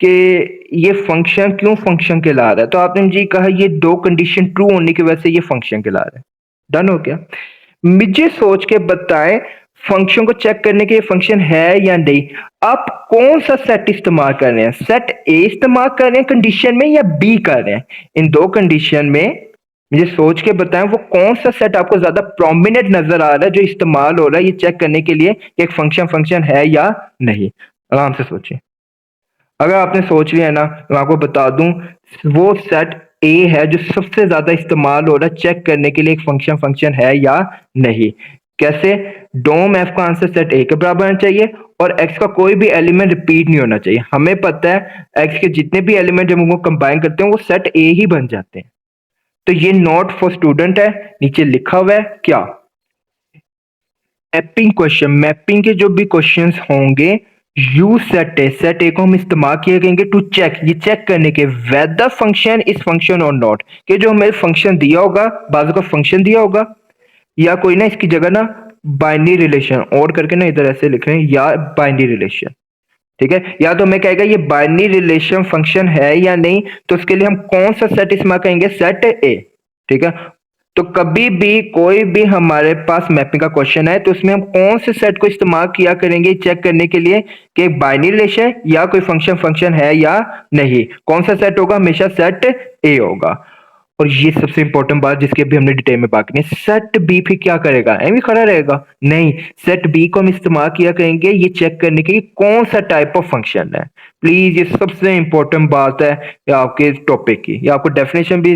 कि ये फंक्शन क्यों फंक्शन कहला रहा है, तो आपने जी कहा ये 2 कंडीशन ट्रू होने की वजह से ये फंक्शन कहला रहा है। डन हो गया। मुझे सोच के बताएं, फंक्शन को चेक करने के लिए फंक्शन है या नहीं। आप कौन सा सेट इस्तेमाल कर रहे हैं, सेट ए इस्तेमाल कर रहे हैं कंडीशन में या बी कर रहे हैं, इन 2 कंडीशन में मुझे सोच के बताएं वो कौन सा सेट आपको ज्यादा प्रोमिनेंट नजर आ रहा है, जो इस्तेमाल हो रहा है ये चेक करने के लिए कि एक फंक्शन फंक्शन है या नहीं। आराम से सोचिए। अगर आपने सोच लिया ना, मैं आपको बता दूं, वो सेट ए है जो सबसे ज्यादा इस्तेमाल हो रहा है चेक करने के लिए एक फंक्शन फंक्शन है या नहीं। कैसे, डोम एफ का आंसर सेट ए के बराबर होना चाहिए, और एक्स का कोई भी एलिमेंट रिपीट नहीं होना चाहिए। हमें पता है एक्स के जितने भी एलिमेंट जब उनको कंबाइन करते हैं वो सेट ए ही बन जाते हैं। तो ये नॉट फॉर स्टूडेंट है, नीचे लिखा हुआ है क्या, मैपिंग क्वेश्चन, मैपिंग के जो भी क्वेश्चंस होंगे, यूज सेट ए को हम इस्तेमाल किया करेंगे टू चेक, ये चेक करने के वेदर फंक्शन इज फंक्शन और नॉट, कि जो हमें फंक्शन दिया होगा, बाजू का फंक्शन दिया होगा, या कोई ना इसकी जगह ना बाइनरी रिलेशन और करके ना इधर ऐसे लिख रहे हैं, या बाइनरी रिलेशन। ठीक है, या तो हमें कहेगा ये बाइनरी रिलेशन फंक्शन है या नहीं, तो उसके लिए हम कौन सा सेट इस्तेमाल करेंगे, सेट ए। ठीक है, तो कभी भी कोई भी हमारे पास मैपिंग का क्वेश्चन है तो उसमें हम कौन से सेट को इस्तेमाल किया करेंगे चेक करने के लिए कि एक बाइनरी रिलेशन या कोई फंक्शन फंक्शन है या नहीं। कौन सा सेट होगा, हमेशा सेट ए होगा। और ये सबसे इंपॉर्टेंट बात जिसके भी हमने डिटेल में बात की, सेट बी फिर क्या करेगा, एम खड़ा रहेगा, नहीं, सेट बी को हम इस्तेमाल किया करेंगे ये चेक करने के लिए कौन सा टाइप ऑफ फंक्शन है। प्लीज, ये सबसे इंपॉर्टेंट बात है ये आपके टॉपिक की, ये आपको डेफिनेशन भी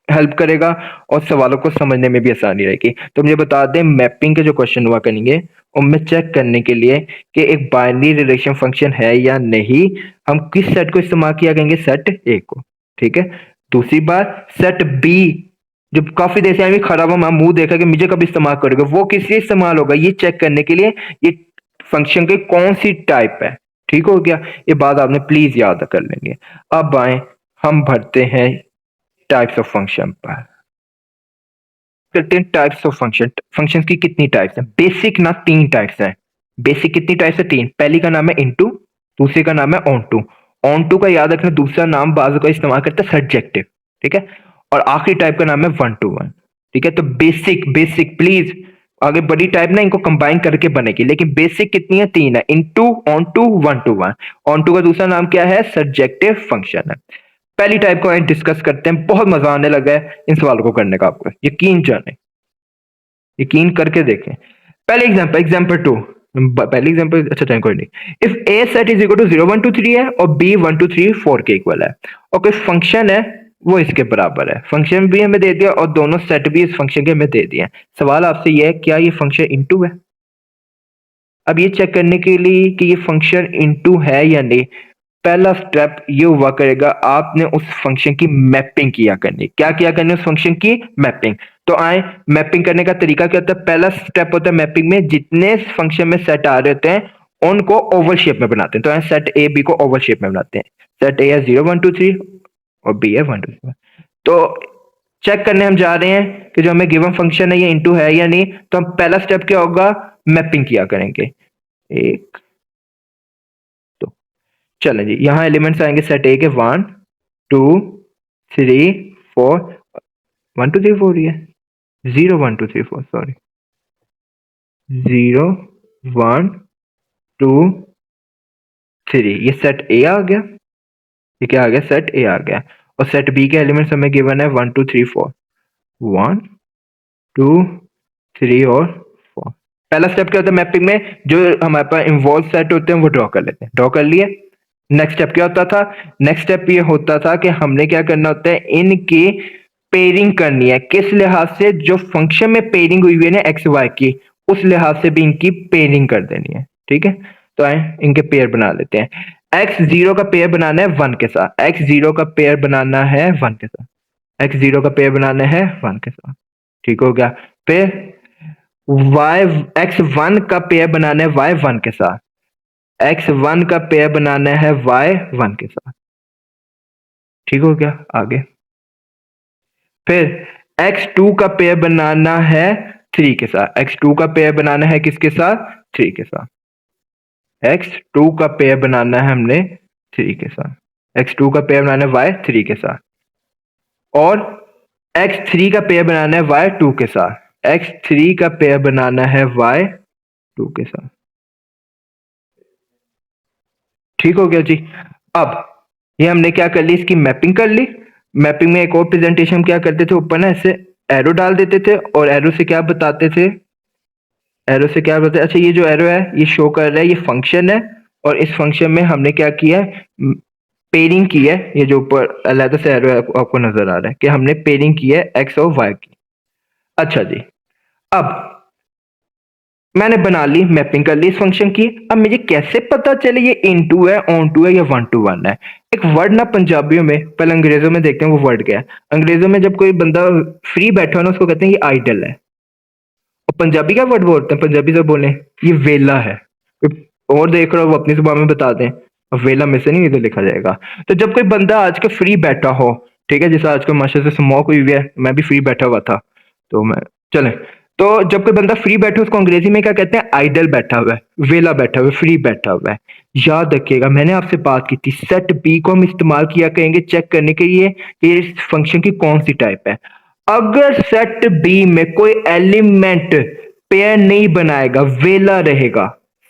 हेल्प करेगा और सवालों को समझने में भी आसानी रहेगी। तो मुझे बता दें, मैपिंग के जो क्वेश्चन हुआ करेंगे उनमें चेक करने के लिए कि एक बाइनरी रिलेशन फंक्शन है या नहीं, हम किस सेट को इस्तेमाल किया करेंगे, सेट ए को। ठीक है, दूसरी बात, सेट बी जब काफी देर से मैं खड़ा हुआ, मैं मुंह देखा कि मुझे कब इस्तेमाल करेगा, वो किस लिए इस्तेमाल होगा, ये चेक करने के लिए ये फंक्शन की कौन सी टाइप है। ठीक हो गया, ये बात आपने प्लीज याद कर लेनी है। अब आए हम भरते हैं टाइप्स ऑफ फंक्शन पर, करते हैं टाइप्स ऑफ फंक्शन। फंक्शन की कितनी टाइप्स हैं, बेसिक ना 3 टाइप्स हैं। बेसिक कितनी टाइप्स है, 3। पहली का नाम है इनटू, दूसरे का नाम है ऑन टू। ऑन टू का याद रखना, दूसरा नाम बाजू का इस्तेमाल करते हैं सब्जेक्टिव। ठीक है, और आखिरी टाइप का नाम है वन टू वन। ठीक है, तो बेसिक बेसिक प्लीज, आगे बड़ी टाइप ना इनको कंबाइन करके बनेगी, लेकिन बेसिक कितनी है, 3 है, into, onto, one to one. Onto का दूसरा नाम क्या है, सब्जेक्टिव फंक्शन है। पहली टाइप को डिस्कस करते हैं, बहुत मजा आने लगा है इन सवालों को करने का, आपको यकीन जाने, यकीन करके देखें। पहले एग्जांपल, एग्जांपल 2, पहले एग्जांपल, अच्छा टाइम कोई नहीं। If A set is equal to 0 1 2 3 है और बी 1 2 3 4 के इक्वल है, और कोई फंक्शन है वो इसके बराबर है, फंक्शन भी हमें दे दिया और दोनों सेट भी इस फंक्शन के हमें दे दिए। सवाल आपसे ये है, क्या ये फंक्शन इनटू है। अब ये चेक करने के लिए कि ये फंक्शन इनटू है या नहीं, पहला स्टेप ये हुआ करेगा, आपने उस फंक्शन की मैपिंग किया करनी। क्या किया करनी, उस फंक्शन की मैपिंग। तो आए, मैपिंग करने का तरीका क्या होता है, पहला स्टेप होता है मैपिंग में, जितने फंक्शन में सेट आ रहे होते हैं उनको ओवल शेप में बनाते हैं। तो आए सेट ए बी को ओवल शेप में बनाते हैं। सेट ए है 0 1 2 3 और बी है 1 2 3। तो चेक करने हम जा रहे हैं कि जो हमें गिवन फंक्शन है ये इनटू है या नहीं, तो हम पहला स्टेप क्या होगा, मैपिंग किया करेंगे। एक, दो, चलें जी, यहाँ एलिमेंट्स आएंगे सेट ए के 1 2 3 4 1 2 3 4 ही है 0 1 2 3 4 सॉरी 0 1 2 3 ये सेट ए आ गया। ये क्या आ गया? सेट ए आ गया। और सेट बी के एलिमेंट्स हमें गिवन है 1 2 3 4 1 2 3 और 4। पहला स्टेप क्या होता है मैपिंग में? जो हमारे पास इन्वॉल्व सेट होते हैं वो ड्रॉ कर लेते हैं। ड्रॉ कर लिए। नेक्स्ट स्टेप क्या होता था? नेक्स्ट स्टेप ये होता था कि हमने क्या करना होता है, इनकी पेयरिंग करनी है। किस लिहाज से? जो फंक्शन में पेयरिंग हुई हुई है ना एक्स वाई की, उस लिहाज से भी इनकी पेयरिंग कर देनी है। ठीक है, तो आए इनके पेयर बना लेते हैं। एक्स जीरो का पेयर बनाना है 1 के साथ, एक्स जीरो का पेयर बनाना है 1 के साथ, एक्स जीरो का पेयर बनाना है 1 के साथ। ठीक हो गया। फिर वाई एक्स वन का पेयर बनाना है वाई 1 के साथ, एक्स वन का पेयर बनाना है वाई 1 के साथ। ठीक हो गया। आगे फिर x2 का पेयर बनाना है 3 के साथ, x2 का पेयर बनाना है किसके साथ? 3 के साथ। x2 का पेयर बनाना है हमने 3 के साथ, x2 का पेयर बनाना है y3 के साथ। और x3 का पेयर बनाना है y2 के साथ, x3 का पेयर बनाना है y2 के साथ। ठीक हो गया जी। अब ये हमने क्या कर ली, इसकी मैपिंग कर ली। मैपिंग में एक और प्रेजेंटेशन क्या करते थे, ऊपर ना ऐसे एरो डाल देते थे और एरो से क्या बताते थे, एरो से क्या बताते, अच्छा ये जो एरो है ये शो कर रहा है ये फंक्शन है, और इस फंक्शन में हमने क्या किया है, पेयरिंग की है। ये जो ऊपर अलग से एरो है आपको नजर आ रहा है कि हमने पेयरिंग की है एक्स और वाई की। अच्छा जी, अब मैंने बना ली, मैपिंग कर ली इस फंक्शन की। अब मुझे कैसे पता चले ये इनटू है, ऑन टू है या 1 to 1 है? एक वर्ड ना पंजाबियों में, पहले अंग्रेजों में देखते हैं वो वर्ड क्या है। अंग्रेजों में जब कोई बंदा फ्री बैठा हो ना उसको कहते हैं ये आइडल है। और पंजाबी क्या वर्ड बोलते हैं? पंजाबी से बोले ये वेला है। कोई और देख रहा हो वो अपनी जुबान में बता दें। अब वेला में से नहीं इधर लिखा जाएगा। तो जब कोई बंदा आज के फ्री बैठा हो, ठीक है, जैसे आज को माशा से स्मोक हुई हुई है, मैं भी फ्री बैठा हुआ था, तो मैं चले, तो जब कोई बंदा फ्री बैठा हो उसको अंग्रेजी में क्या कहते हैं? आइडल बैठा हुआ है, वेला बैठा हुआ है, फ्री बैठा हुआ है। याद रखिएगा मैंने आपसे बात की थी, सेट बी को हम इस्तेमाल किया करेंगे चेक करने के लिए कि इस फंक्शन की कौन सी टाइप है। अगर सेट बी में कोई एलिमेंट पेयर नहीं बनाएगा, वेला रहेगा,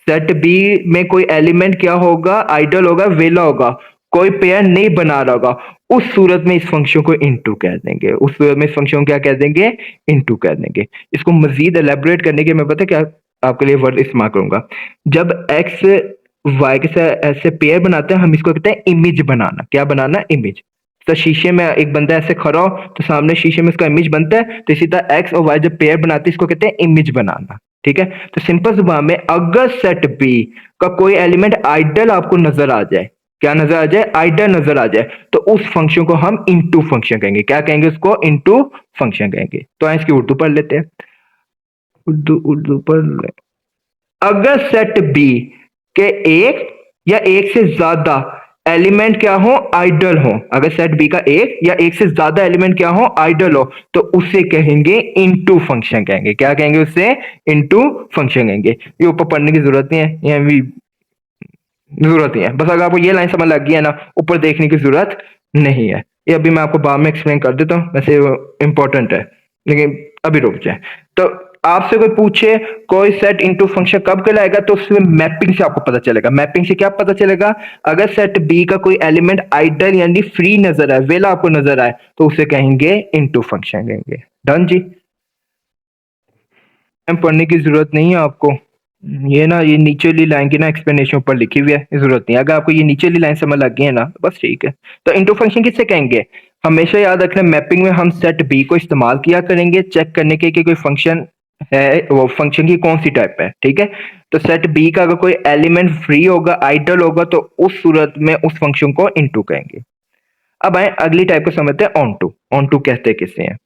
सेट बी में कोई एलिमेंट क्या होगा? आइडल होगा, वेला होगा, कोई पेयर नहीं बना रहा होगा, उस सूरत में इस फंक्शन को इनटू कह देंगे। उस सूरत में इस फंक्शन को क्या कह देंगे? इनटू कह देंगे। इसको मजीद एलेबोरेट करने के मैं पता क्या आपके लिए वर्ड इस्तेमाल करूंगा। जब एक्स वाई के साथ ऐसे पेयर बनाते हैं हम इसको कहते हैं इमेज बनाना। क्या बनाना? इमेज। तो शीशे में एक बंदा ऐसे खड़ा हो तो सामने शीशे में उसका इमेज बनता है, तो इसी तरह एक्स और वाई जब पेयर बनाते हैं इसको कहते हैं इमेज बनाना। ठीक है, तो सिंपल जुबान में अगर सेट बी का कोई एलिमेंट आइडल आपको नजर आ जाए, क्या नजर आ जाए? आइडल नजर आ जाए, तो उस फंक्शन को हम इनटू फंक्शन कहेंगे। क्या कहेंगे उसको? इनटू फंक्शन कहेंगे। तो इसकी उर्दू पढ़ लेते हैं, उर्दू उर्दू पढ़ ले। अगर सेट बी के एक या एक से ज्यादा एलिमेंट क्या हो? आइडल हो। अगर सेट बी का एक या एक से ज्यादा एलिमेंट क्या हो? आइडल हो, तो उसे कहेंगे इनटू फंक्शन कहेंगे। क्या कहेंगे उसे? इनटू फंक्शन कहेंगे। ये ऊपर पढ़ने की जरूरत नहीं है, ये भी जरूरत नहीं है। बस अगर आपको ये लाइन समझ लग गई है ना, ऊपर देखने की जरूरत नहीं है। ये अभी मैं आपको बाद में एक्सप्लेन कर देता हूँ, वैसे इंपॉर्टेंट है, लेकिन अभी रुक जाए। तो आपसे कोई पूछे कोई सेट इनटू फंक्शन कब कहलाएगा, तो उसमें मैपिंग से आपको पता चलेगा। मैपिंग से क्या पता चलेगा? अगर सेट बी का कोई एलिमेंट आइडल यानी फ्री नजर आए, वेला आपको नजर आए, तो उसे कहेंगे इनटू फंक्शन कहेंगे। डन जी, पढ़ने की जरूरत नहीं है आपको। ये ना ये नीचे वाली लाइन की ना एक्सप्लेनेशन ऊपर लिखी हुई है, जरूरत नहीं है। अगर आपको ये नीचे वाली लाइन समझ लग गई है ना, बस ठीक है। तो इनटू फंक्शन किससे कहेंगे? हमेशा याद रखना, मैपिंग में हम सेट बी को इस्तेमाल किया करेंगे चेक करने के कि कोई फंक्शन है, वो फंक्शन की कौन सी टाइप है। ठीक है, तो सेट बी का अगर कोई एलिमेंट फ्री होगा, आइडल होगा, तो उस सूरत में उस फंक्शन को इनटू कहेंगे। अब आए अगली टाइप को समझते हैं, ऑन टू। ऑन टू कहते किसे हैं?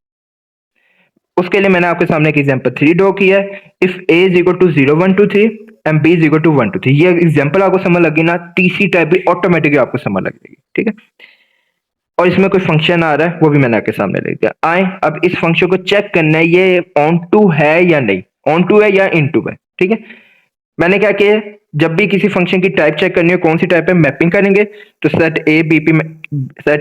उसके लिए मैंने आपके सामने एक एग्जांपल 3 ड्रॉ किया है। If a is equal to 0 1 2 3 and b is equal to 1 2 3। ये एग्जांपल आपको समझ लगी ना, तीसरी टाइप भी ऑटोमेटिकली आपको समझ लग जाएगी। ठीक है, और इसमें कोई फंक्शन आ रहा है वो भी मैंने आपके सामने लिख दिया। आए अब इस फंक्शन को चेक करना है ये ऑन टू है या नहीं, ऑन टू है या इन टू है। ठीक है, मैंने क्या किया, जब भी किसी फंक्शन की टाइप चेक करनी हो कौन सी टाइप है मैपिंग करेंगे, तो सेट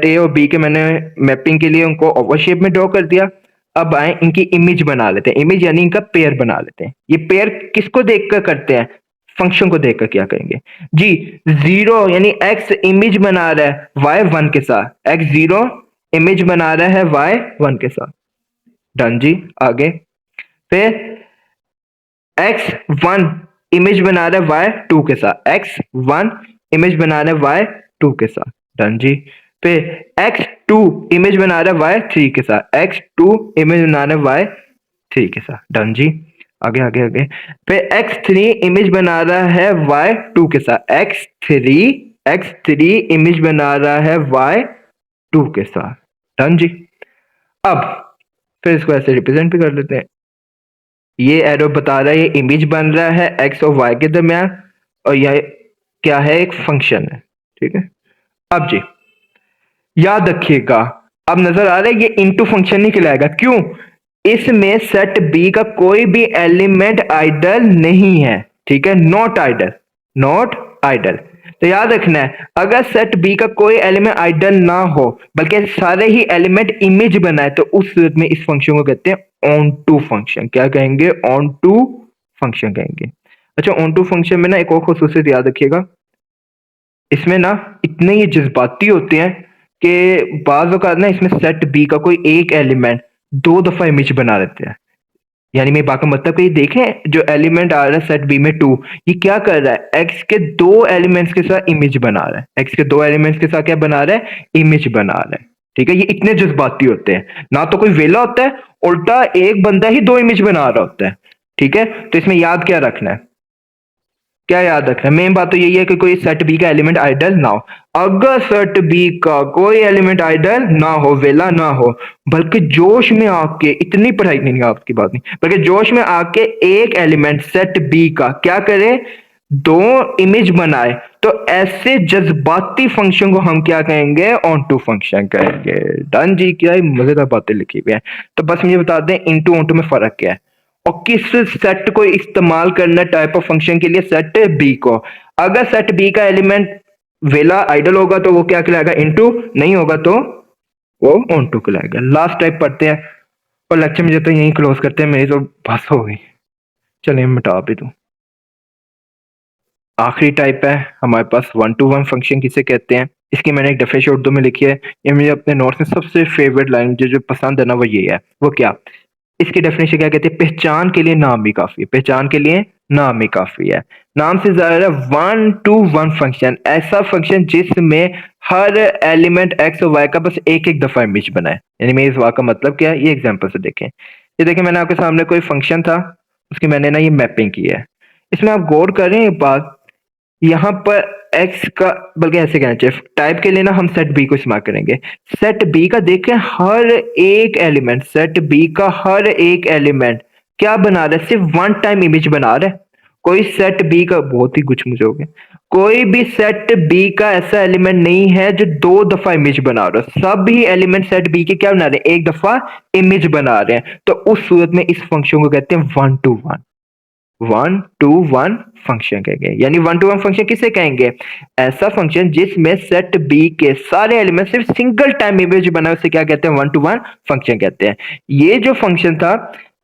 ए और बी के मैंने मैपिंग के लिए उनको ओवल शेप में ड्रॉ कर दिया। अब आए इनकी इमेज बना लेते हैं, इमेज यानी इनका पेयर बना लेते हैं। ये पेयर किसको देखकर करते हैं, फंक्शन को देखकर क्या करेंगे जी, जीरो यानी एक्स इमेज बना रहा है वाई वन के साथ, एक्स जीरो इमेज बना रहा है वाई वन के साथ, डन जी। आगे फिर एक्स वन इमेज बना रहा है वाई टू के साथ, एक्स वन इमेज बना रहा है वाई टू के साथ, डन जी। फिर एक्स टू इमेज बना रहा है वाई थ्री के साथ, एक्स टू इमेज बना रहा है वाई थ्री के साथ, डन जी। आगे आगे आगे फिर एक्स थ्री इमेज बना रहा है वाई टू के साथ, एक्स थ्री इमेज बना रहा है वाई टू के साथ, डन जी। अब फिर इसको ऐसे रिप्रेजेंट भी कर लेते हैं, ये एरो बता रहा है ये इमेज बन रहा है एक्स और वाई के दरमियान, और यह क्या है, एक फंक्शन है, ठीक है। अब जी याद रखिएगा, अब नजर आ रहा है ये इनटू फंक्शन नहीं कहलाएगा, क्यों, इसमें सेट बी का कोई भी एलिमेंट आइडल नहीं है, ठीक है, नॉट आइडल, नॉट आइडल। तो याद रखना है अगर सेट बी का कोई एलिमेंट आइडल ना हो बल्कि सारे ही एलिमेंट इमेज बनाए, तो उस सूरत में इस फंक्शन को कहते हैं ऑन टू फंक्शन। क्या कहेंगे, ऑन टू फंक्शन कहेंगे। अच्छा, ऑन टू फंक्शन में ना एक और खुसूसियत याद रखिएगा, इसमें ना इतने ये जज्बाती होते हैं कि बाज औकात ना इसमें सेट बी का कोई एक एलिमेंट दो दफा इमेज बना देते हैं। यानी मैं बात का मतलब कि देखें जो एलिमेंट आ रहा है सेट बी में टू, ये क्या कर रहा है, एक्स के दो एलिमेंट्स के साथ इमेज बना रहा है, एक्स के दो एलिमेंट्स के साथ क्या बना रहा है, इमेज बना रहा है, ठीक है। ये इतने जज्बाती होते हैं, ना तो कोई वेला होता है, उल्टा एक बंदा ही दो इमेज बना रहा होता है, ठीक है। तो इसमें याद क्या रखना है, क्या याद रखना है, मेन बात तो यही है कि कोई सेट बी का एलिमेंट आइडल ना हो। अगर सेट बी का कोई एलिमेंट आइडल ना हो, वेला ना हो, बल्कि जोश में आके, इतनी पढ़ाई नहीं आपकी बात नहीं, बल्कि जोश में आके एक एलिमेंट सेट बी का क्या करे, दो इमेज बनाए, तो ऐसे जज्बाती फंक्शन को हम क्या कहेंगे, ऑन टू फंक्शन कहेंगे, डन जी। क्या मजेदार बातें लिखी हुई है। तो बस मुझे बता दें इनटू ऑन टू में फर्क क्या है, और किस सेट को इस्तेमाल करना टाइप ऑफ फंक्शन के लिए, सेट बी को। अगर सेट बी का एलिमेंट वेला आइडल होगा तो वो क्या कहलाएगा, इनटू, नहीं होगा तो वो ऑन टू कहलाएगा। लास्ट टाइप पढ़ते हैं और लेक्चर मुझे तो यहीं क्लोज करते हैं, मेरी तो बस हो गई, चलिए मिटा भी दूं। आखिरी टाइप है हमारे पास वन टू वन फंक्शन किसे कहते हैं। इसकी मैंने एक डेफिनेशन उर्दू में लिखी है, ये मुझे अपने नोट्स में सबसे फेवरेट लाइन जो पसंद है ना वो ये है, वो क्या, इसकी डेफिनेशन क्या कहते हैं, पहचान के लिए नाम भी काफी है, पहचान के लिए नाम ही काफी है। नाम से ज्यादा वन टू वन फंक्शन, ऐसा फंक्शन जिसमें हर एलिमेंट एक्स और वाई का बस एक एक दफा इमेज बनाए। यानी मेरे इस वाक का मतलब क्या है, ये एग्जांपल से देखें। ये देखें मैंने आपके सामने कोई फंक्शन था, उसकी मैंने ना ये मैपिंग की है। इसमें आप गौर करें एक बात, यहाँ पर एक्स का, बल्कि ऐसे कहना चाहिए, टाइप के लिए ना हम सेट बी को इस्तेमाल करेंगे। सेट बी का देखें हर एक एलिमेंट, सेट बी का हर एक एलिमेंट क्या बना रहा है, सिर्फ वन टाइम इमेज बना रहा है। कोई सेट बी का, बहुत ही कुछ मुझे हो गया, कोई भी सेट बी का ऐसा एलिमेंट नहीं है जो दो दफा इमेज बना रहा है। सब ही एलिमेंट सेट बी के क्या बना रहे हैं, एक दफा इमेज बना रहे हैं। तो उस सूरत में इस फंक्शन को कहते हैं one to one, one to one function कहेंगे। यानी वन टू वन फंक्शन किसे कहेंगे, ऐसा फंक्शन जिसमें सेट बी के सारे एलिमेंट सिर्फ सिंगल टाइम इमेज बना, उसे क्या कहते हैं, वन टू वन फंक्शन कहते हैं। ये जो फंक्शन था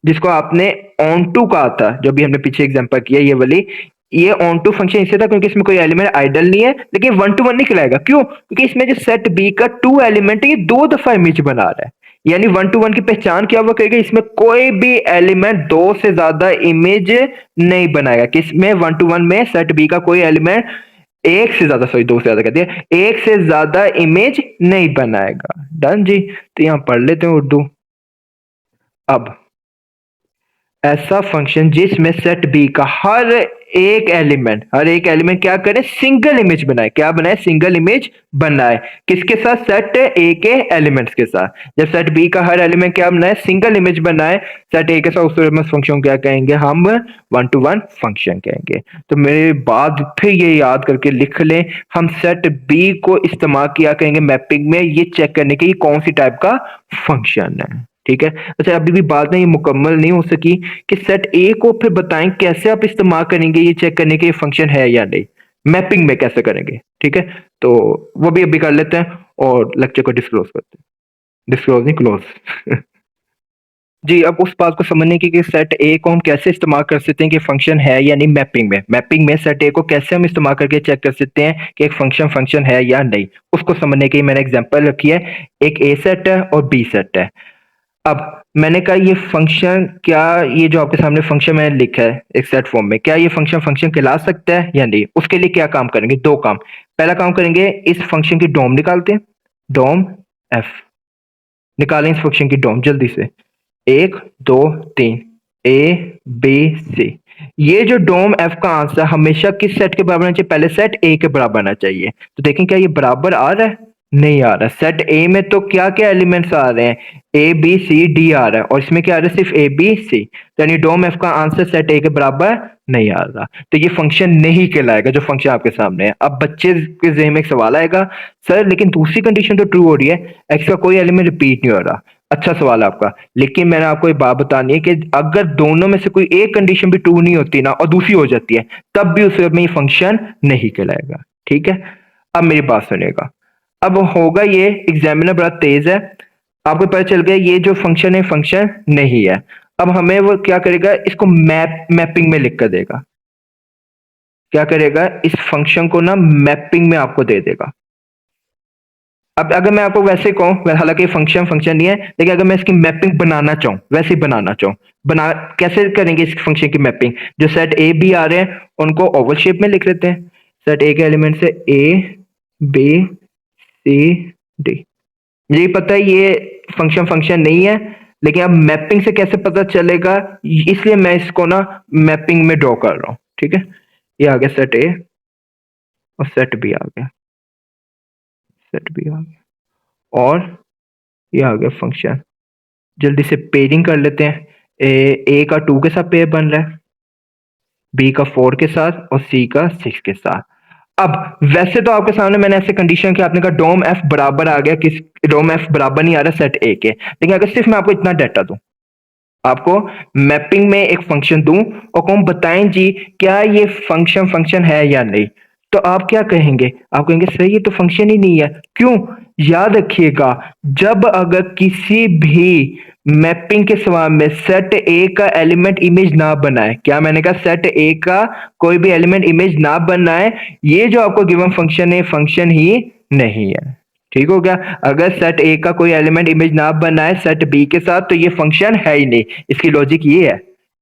जिसको आपने ऑन टू कहा था, जो भी हमने पीछे एग्जांपल किया, ये वाली, ये ऑन टू फंक्शन इससे था क्योंकि इसमें कोई एलिमेंट आइडल नहीं है, लेकिन वन टू वन नहीं कहलाएगा, क्यों, क्योंकि इसमें जो सेट बी का टू एलिमेंट है ये दो दफा इमेज बना रहा है। यानी वन टू वन की पहचान क्या हुआ करेगा, इसमें कोई भी एलिमेंट दो से ज्यादा इमेज नहीं बनाएगा। किसमें, वन टू वन में सेट बी का कोई एलिमेंट एक से ज्यादा, सॉरी दो से ज्यादा कहते हैं, एक से ज्यादा इमेज नहीं बनाएगा, डन जी। तो यहां पढ़ लेते हैं उर्दू। अब ऐसा फंक्शन जिसमें सेट बी का हर एक एलिमेंट क्या करे, सिंगल इमेज बनाए, क्या बनाए, सिंगल इमेज बनाए, किसके साथ, सेट ए के एलिमेंट्स के साथ। जब सेट बी का हर एलिमेंट क्या बनाए, सिंगल इमेज बनाए सेट ए के साथ, उस फंक्शन क्या कहेंगे हम, वन टू वन फंक्शन कहेंगे। तो मेरे बाद फिर ये याद करके लिख लें, हम सेट बी को इस्तेमाल किया कहेंगे मैपिंग में, ये चेक करने के कौन सी टाइप का फंक्शन है, ठीक है। अच्छा, अभी भी बात नहीं मुकम्मल नहीं हो सकी कि सेट ए को फिर बताएं कैसे आप इस्तेमाल करेंगे ये चेक करने के ये फंक्शन है या नहीं, मैपिंग में कैसे करेंगे। ठीक है, तो वो भी अभी कर लेते हैं और लेक्चर को डिस्क्लोज करते हैं, डिस्क्लोज नहीं क्लोज। जी, अब उस बात को समझने की कि सेट ए को हम कैसे इस्तेमाल कर सकते हैं कि फंक्शन है या नहीं मैपिंग में। मैपिंग में सेट ए को कैसे हम इस्तेमाल करके चेक कर सकते हैं कि एक फंक्शन फंक्शन है या नहीं, उसको समझने के लिए मैंने एग्जांपल रखी है। एक ए सेट है और बी सेट है। अब मैंने कहा ये फंक्शन, क्या ये जो आपके सामने फंक्शन मैंने लिखा है एक सेट फॉर्म में, क्या ये फंक्शन फंक्शन कहला सकता है या नहीं। उसके लिए क्या काम करेंगे, दो काम। पहला काम करेंगे, इस फंक्शन की डोम निकालते हैं, डोम एफ निकालें इस फंक्शन की डोम जल्दी से। 1 2 3 ए बी सी। ये जो डोम एफ का आंसर हमेशा किस सेट के बराबर आना चाहिए, पहले सेट ए के बराबर आना चाहिए। तो देखें क्या ये बराबर आ रहा है, नहीं आ रहा। सेट ए में तो क्या क्या एलिमेंट्स आ रहे हैं, ए बी सी डी आ रहा है, और इसमें क्या आ रहा है, सिर्फ ए बी सी। तो यानी डोम एफ का आंसर सेट ए के बराबर नहीं आ रहा, तो ये फंक्शन नहीं कहलाएगा जो फंक्शन आपके सामने है। अब बच्चे के ज़हन में एक सवाल आएगा, सर लेकिन दूसरी कंडीशन तो ट्रू हो रही है, एक्स का कोई एलिमेंट रिपीट नहीं हो रहा। अच्छा सवाल है आपका, लेकिन मैंने आपको एक बात बतानी है कि अगर दोनों में से कोई एक कंडीशन भी ट्रू नहीं होती ना और दूसरी हो जाती है, तब भी उसमें ये फंक्शन नहीं कहलाएगा। ठीक है, अब मेरी बात सुनिएगा। अब होगा ये, एग्जामिनर बड़ा तेज है, आपको पता चल गया ये जो फंक्शन है फंक्शन नहीं है। अब हमें वो क्या करेगा, इसको मैपिंग में लिख कर देगा। क्या करेगा, इस फंक्शन को ना मैपिंग में आपको दे देगा। अब अगर मैं आपको वैसे कहूँ, हालांकि फंक्शन फंक्शन नहीं है, लेकिन अगर मैं इसकी मैपिंग बनाना चाहूँ, वैसे ही बनाना चाहूँ, बना कैसे करेंगे इस फंक्शन की मैपिंग। जो सेट ए बी आ रहे हैं उनको ओवल शेप में लिख लेते हैं। सेट ए के एलिमेंट से ए बी सी डी। मुझे पता है ये फंक्शन फंक्शन नहीं है, लेकिन अब मैपिंग से कैसे पता चलेगा, इसलिए मैं इसको ना मैपिंग में ड्रॉ कर रहा हूँ। ठीक है, ये आ गया सेट ए और सेट बी आ गया, सेट बी आ गया, और ये आ गया फंक्शन। जल्दी से पेयरिंग कर लेते हैं। ए का 2 के साथ पेयर बन रहा है, बी का 4 के साथ और सी का 6 के साथ। अब वैसे तो आपके सामने मैंने ऐसे कंडीशन किया, आपने कहा डोम एफ बराबर आ गया, किस डोम एफ बराबर नहीं आ रहा सेट ए के। लेकिन अगर सिर्फ मैं आपको इतना डाटा दूं, आपको मैपिंग में एक फंक्शन दूं और कहूं बताएं जी क्या ये फंक्शन फंक्शन है या नहीं, तो आप क्या कहेंगे, आप कहेंगे सर ये तो फंक्शन ही नहीं है। क्यों, याद रखिएगा, जब अगर किसी भी मैपिंग के सवाल में सेट ए का एलिमेंट इमेज ना बनाए, क्या मैंने कहा, सेट ए का कोई भी एलिमेंट इमेज ना बनाए, ये जो आपको गिवन फंक्शन है फंक्शन ही नहीं है। ठीक हो गया, अगर सेट ए का कोई एलिमेंट इमेज ना बनाए सेट बी के साथ, तो ये फंक्शन है ही नहीं। इसकी लॉजिक ये है,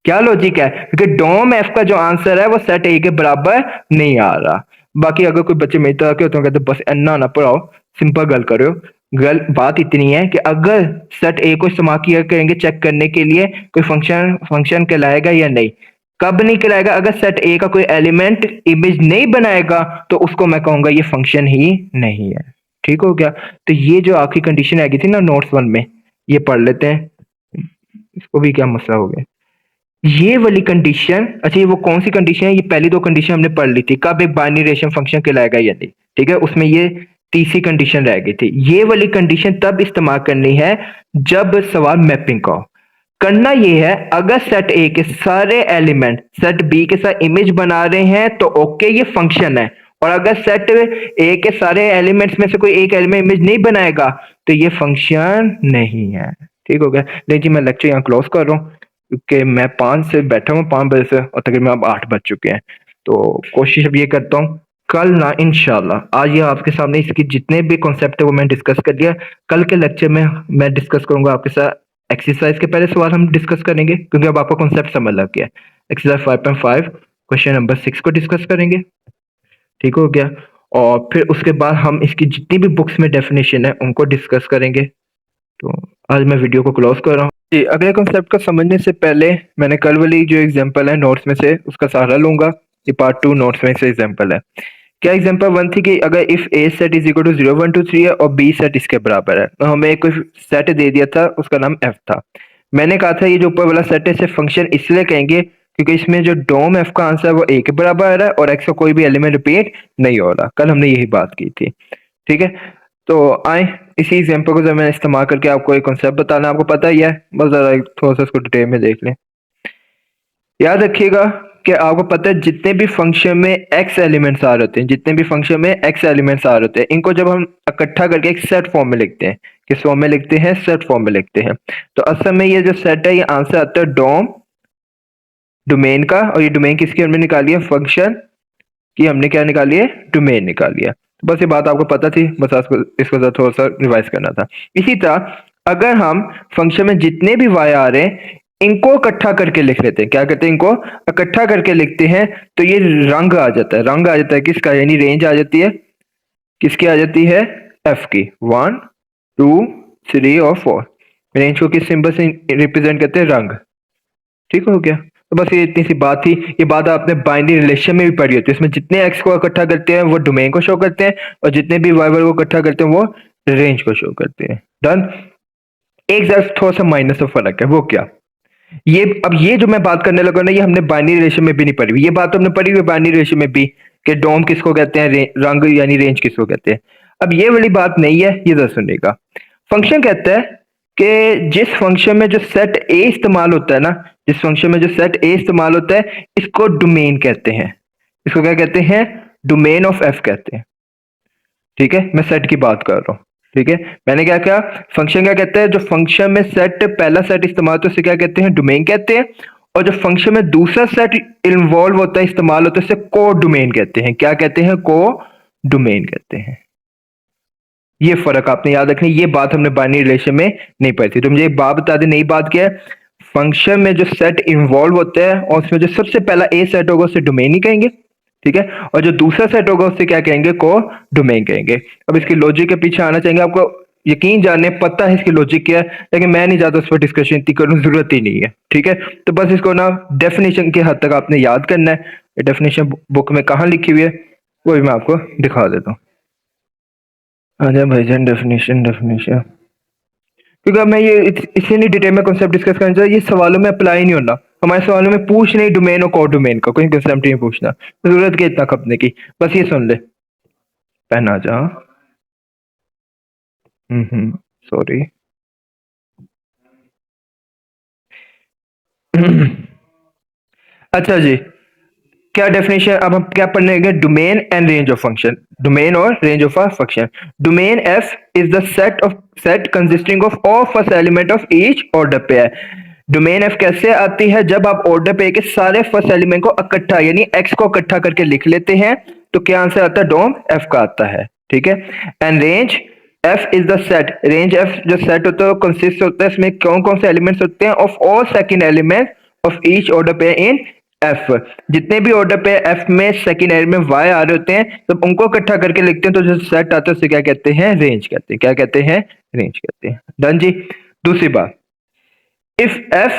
क्या लॉजिक है, क्योंकि डोम एफ का जो आंसर है वो सेट ए के बराबर नहीं आ रहा। बाकी अगर कोई बच्चे मेरी तरह के होते हैं कहते बस अन्ना ना पढ़ाओ, सिंपल गल करो। गल बात इतनी है कि अगर सेट ए को इस्तेमाल किया करेंगे चेक करने के लिए कोई फंक्शन फंक्शन कहलाएगा या नहीं, कब नहीं कहलाएगा, अगर सेट ए का कोई एलिमेंट इमेज नहीं बनाएगा तो उसको मैं कहूंगा ये फंक्शन ही नहीं है। ठीक हो गया, तो ये जो आखिरी कंडीशन आई थी ना नोट्स 1 में, ये पढ़ लेते हैं, इसको भी क्या मसला हो गया। ये वाली कंडीशन, अच्छा ये वो कौन सी कंडीशन है, ये पहली दो कंडीशन हमने पढ़ ली थी, कब एक बाइनरी रिलेशन फंक्शन कहलाएगा या नहीं। ठीक है, उसमें ये तीसरी कंडीशन रह गई थी। ये वाली कंडीशन तब इस्तेमाल करनी है जब सवाल मैपिंग का हो। करना ये है, अगर सेट ए के सारे एलिमेंट सेट बी के साथ इमेज बना रहे हैं तो ओके ये फंक्शन है, और अगर सेट ए के सारे एलिमेंट्स में से कोई एक एलिमेंट इमेज नहीं बनाएगा तो ये फंक्शन नहीं है। ठीक हो गया, लेकिन जी मैं लेक्चर यहाँ क्लोज कर रहा हूँ क्योंकि मैं 5 से बैठा हूँ, 5 बजे से, और तकरीबन अब 8 बज चुके हैं। तो कोशिश अब ये करता हूँ कल ना इंशाल्लाह, आज ये आपके सामने इसकी जितने भी कॉन्सेप्ट है वो मैं डिस्कस कर लिया। कल के लेक्चर में मैं डिस्कस करूंगा आपके साथ एक्सरसाइज के पहले सवाल हम डिस्कस करेंगे, क्योंकि अब आपका कॉन्सेप्ट समझ लग गया। एक्सरसाइज 5.5 क्वेश्चन नंबर 6 को डिस्कस करेंगे। ठीक हो गया, और फिर उसके बाद हम इसकी जितनी भी बुक्स में डेफिनेशन है उनको डिस्कस करेंगे। तो आज मैं वीडियो को क्लोज कर रहा हूँ जी। अगले कॉन्सेप्ट को समझने से पहले मैंने कल वाली जो एग्जांपल है नोट्स में से उसका सहारा लूंगा। ये पार्ट 2 नोट्स में से एग्जांपल है। क्या एग्जांपल 1 थी कि अगर if A set is equal to 0 1 2 3 है और बी सेट इसके बराबर है, तो हमें एक सेट दे दिया था, उसका नाम एफ था। मैंने कहा था ये जो ऊपर वाला सेट है इसे फंक्शन इसलिए कहेंगे क्योंकि इसमें जो डोम एफ का आंसर है वो ए के बराबर आ रहा है और एक्स का कोई भी एलिमेंट रिपीट नहीं हो रहा। कल हमने यही बात की थी। ठीक है, तो आए इसी एग्जाम्पल को जब मैं इस्तेमाल करके आपको एक कॉन्सेप्ट बताना, आपको पता ही है, बस जरा थोड़ा सा इसको डिटेल में देख लें। याद रखिएगा कि आपको पता है जितने भी फंक्शन में एक्स एलिमेंट्स आ रहे होते हैं, जितने भी फंक्शन में एक्स एलिमेंट्स आ रहे होते हैं, इनको जब हम इकट्ठा करके एक सेट फॉर्म में लिखते हैं, किस फॉर्म में लिखते हैं? सेट फॉर्म में लिखते हैं। तो असल में ये जो सेट है, ये आंसर आता है डोम डोमेन का, और ये डोमेन किसकी हमने निकाली है? फंक्शन की हमने क्या निकाली है? डोमेन निकाली है। तो बस ये बात आपको पता थी, बस आपको इसको जरा थोड़ा सा रिवाइज करना था। इसी तरह अगर हम फंक्शन में जितने भी वाई आ रहे हैं, इनको इकट्ठा करके लिख लेते हैं, क्या करते हैं? इनको इकट्ठा करके लिखते हैं, तो ये रंग आ जाता है। रंग आ जाता है किसका? यानी रेंज आ जाती है, किसकी आ जाती है? एफ की। 1 2 3 और 4 रेंज को किस सिंबल से रिप्रेजेंट करते हैं? रंग। ठीक हो गया। तो बस ये इतनी सी बात थी। ये बात आपने बाइनरी रिलेशन में भी पढ़ी होती है। इसमें जितने एक्स को इकट्ठा करते हैं वो डोमेन को शो करते हैं, और जितने भी वाई को इकट्ठा करते हैं वो रेंज को शो करते हैं। डन। एक जरा थोड़ा सा माइनस ऑफ फर्क है, वो क्या? ये अब ये जो मैं बात करने लगा ना, ये हमने बाइनरी रिलेशन में भी नहीं पढ़ी हुई। ये बात हमने पढ़ी हुई बाइनरी रिलेशन में भी, कि डोम किसको कहते हैं, रंग यानी रेंज किसको कहते हैं। अब ये वाली बात नहीं है, ये जरा सुनिएगा। फंक्शन कहता है कि जिस फंक्शन में जो सेट ए इस्तेमाल होता है ना, जिस फंक्शन में जो सेट ए इस्तेमाल होता है, इसको डोमेन कहते हैं। इसको क्या कहते हैं? डोमेन ऑफ एफ कहते हैं। ठीक है, मैं सेट की बात कर रहा हूँ। ठीक है, मैंने क्या कहा? फंक्शन क्या कहता है? जो फंक्शन में सेट पहला सेट इस्तेमाल होता है उसे क्या कहते हैं? डोमेन कहते हैं। और जो फंक्शन में दूसरा सेट इन्वॉल्व होता है, इस्तेमाल होता है, उसे को डोमेन कहते हैं। क्या कहते हैं? को डोमेन कहते हैं। ये फर्क आपने याद रखना। ये बात हमने बाइनरी रिलेशन में नहीं पढ़ी थी। तो मुझे एक बात बता दे, नई बात क्या है? फंक्शन में जो सेट इन्वॉल्व होता है और उसमें जो सबसे पहला ए सेट होगा उसे डोमेन ही कहेंगे। ठीक है, और जो दूसरा सेट होगा उससे क्या कहेंगे? को डोमेन कहेंगे। अब इसकी लॉजिक के पीछे आना चाहेंगे। आपको यकीन जानने पता है इसकी लॉजिक क्या है, लेकिन मैं नहीं चाहता उस पर डिस्कशन इतनी करूं, जरूरत ही नहीं है। ठीक है, तो बस इसको ना डेफिनेशन के हद तक आपने याद करना है। डेफिनेशन बुक में कहाँ लिखी हुई है वो भी मैं आपको दिखा देता हूँ। आ जाए भाईजान, डेफिनेशन डेफिनेशन, क्योंकि अब मैं ये इसे नहीं डिटेल में कॉन्सेप्ट डिस्कस करना चाहिए। ये सवालों में अप्लाई नहीं होना। हमारे सवालों में पूछ नहीं डोमेन और को डोमेन का, कोई कॉन्सेप्ट नहीं पूछना। जरूरत क्या इतना खपने की? बस ये सुन ले। पहना जा। सॉरी। अच्छा जी, क्या डेफिनेशन? अब हम क्या पढ़ने लगे? Domain and range of function. Domain और range of a function. Domain F is the set consisting of all first element of each order pair. Domain F कैसे आती है? जब आप ऑर्डर पेयर के सारे फर्स्ट एलिमेंट को इकट्ठा यानी एक्स को इकट्ठा करके लिख लेते हैं, तो क्या आंसर आता है? डोम एफ का आता है। ठीक है, and range F is the set. Range F जो सेट होता है वो कंसिस्ट होता है, इसमें कौन कौन से एलिमेंट्स होते हैं? Of all second element of each order pair in F. जितने भी ऑर्डर पे एफ में सेकंड एलिमेंट में वाई आ रहे होते हैं, तो उनको इकट्ठा करके लिखते हैं, तो जो सेट आता है उसे क्या कहते हैं? रेंज कहते हैं। क्या कहते हैं? रेंज कहते हैं। डन जी। दूसरी बात, इफ एफ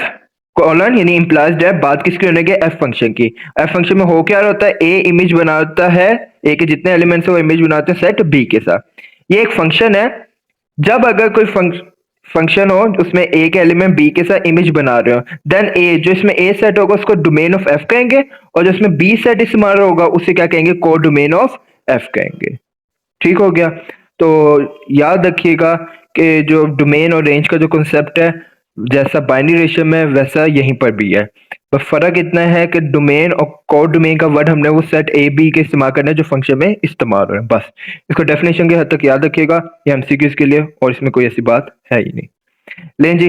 कॉलन यानी इंप्लाइज एफ, बात किसकी होने की? एफ फंक्शन की। एफ फंक्शन में हो क्या होता है? ए इमेज बनाता है, ए के जितने एलिमेंट्स है वो इमेज बनाते हैं सेट बी के साथ। ये एक फंक्शन है। जब अगर कोई फंक्शन हो उसमें ए के एलिमेंट बी के साथ इमेज बना रहे हो, देन ए जो इसमें ए सेट होगा उसको डोमेन ऑफ एफ कहेंगे, और जो इसमें बी सेट इस्तेमाल होगा उसे क्या कहेंगे? को डोमेन ऑफ एफ कहेंगे। ठीक हो गया। तो याद रखिएगा कि जो डोमेन और रेंज का जो कॉन्सेप्ट है, जैसा बाइनरी रिलेशन में वैसा यहीं पर भी है। पर फर्क इतना है कि डोमेन और को डोमेन का वर्ड हमने वो सेट ए बी के इस्तेमाल करना है जो फंक्शन में इस्तेमाल हो रहे हैं। बस इसको डेफिनेशन के हद तक याद रखिएगा, ये एमसीक्यूज के लिए, और इसमें कोई ऐसी बात है ही नहीं। लें जी,